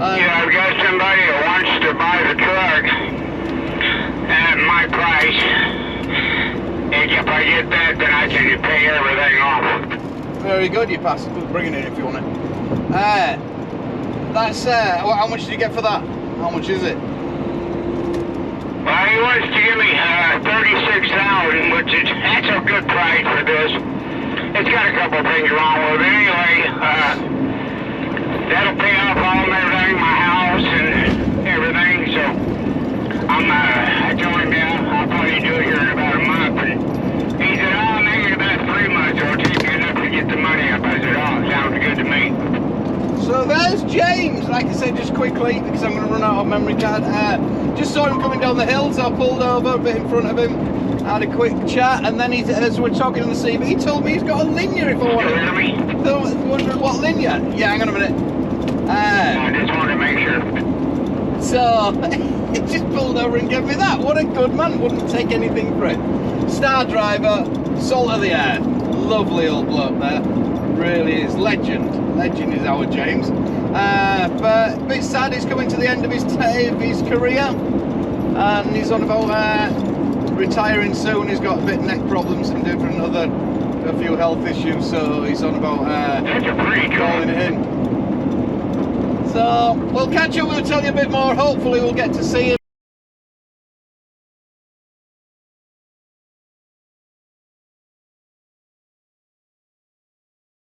Yeah, I've got somebody that wants to buy the truck at my price. And if I get that, then I can pay everything off. Very good, you pass. Bring it in if you want it. That's how much did you get for that? How much is it? Well, he wants to give me $36,000, which is that's a good price for this. It's got a couple things wrong with it anyway. That'll pay off all everything, my house and everything. So I told him, yeah, I'll probably do it here in about a month. And he said, oh, maybe about 3 months. It'll take me enough to get the money up. I said, oh, sounds good to me. So there's James, like I said, just quickly, because I'm going to run out of memory card. Just saw him coming down the hill, so I pulled over a bit in front of him, had a quick chat, and then as we're talking on the CV, he told me he's got a linear if I want it. Wondering what linear? Yeah, hang on a minute. I just wanted to make sure. So, he just pulled over and gave me that. What a good man, wouldn't take anything for it. Star driver, salt of the earth. Lovely old bloke there. Really is. Legend is our James. But a bit sad he's coming to the end of his career. And he's on about retiring soon. He's got a bit of neck problems and a few health issues. So he's on about calling it in. So we'll catch up, we'll tell you a bit more. Hopefully we'll get to see him.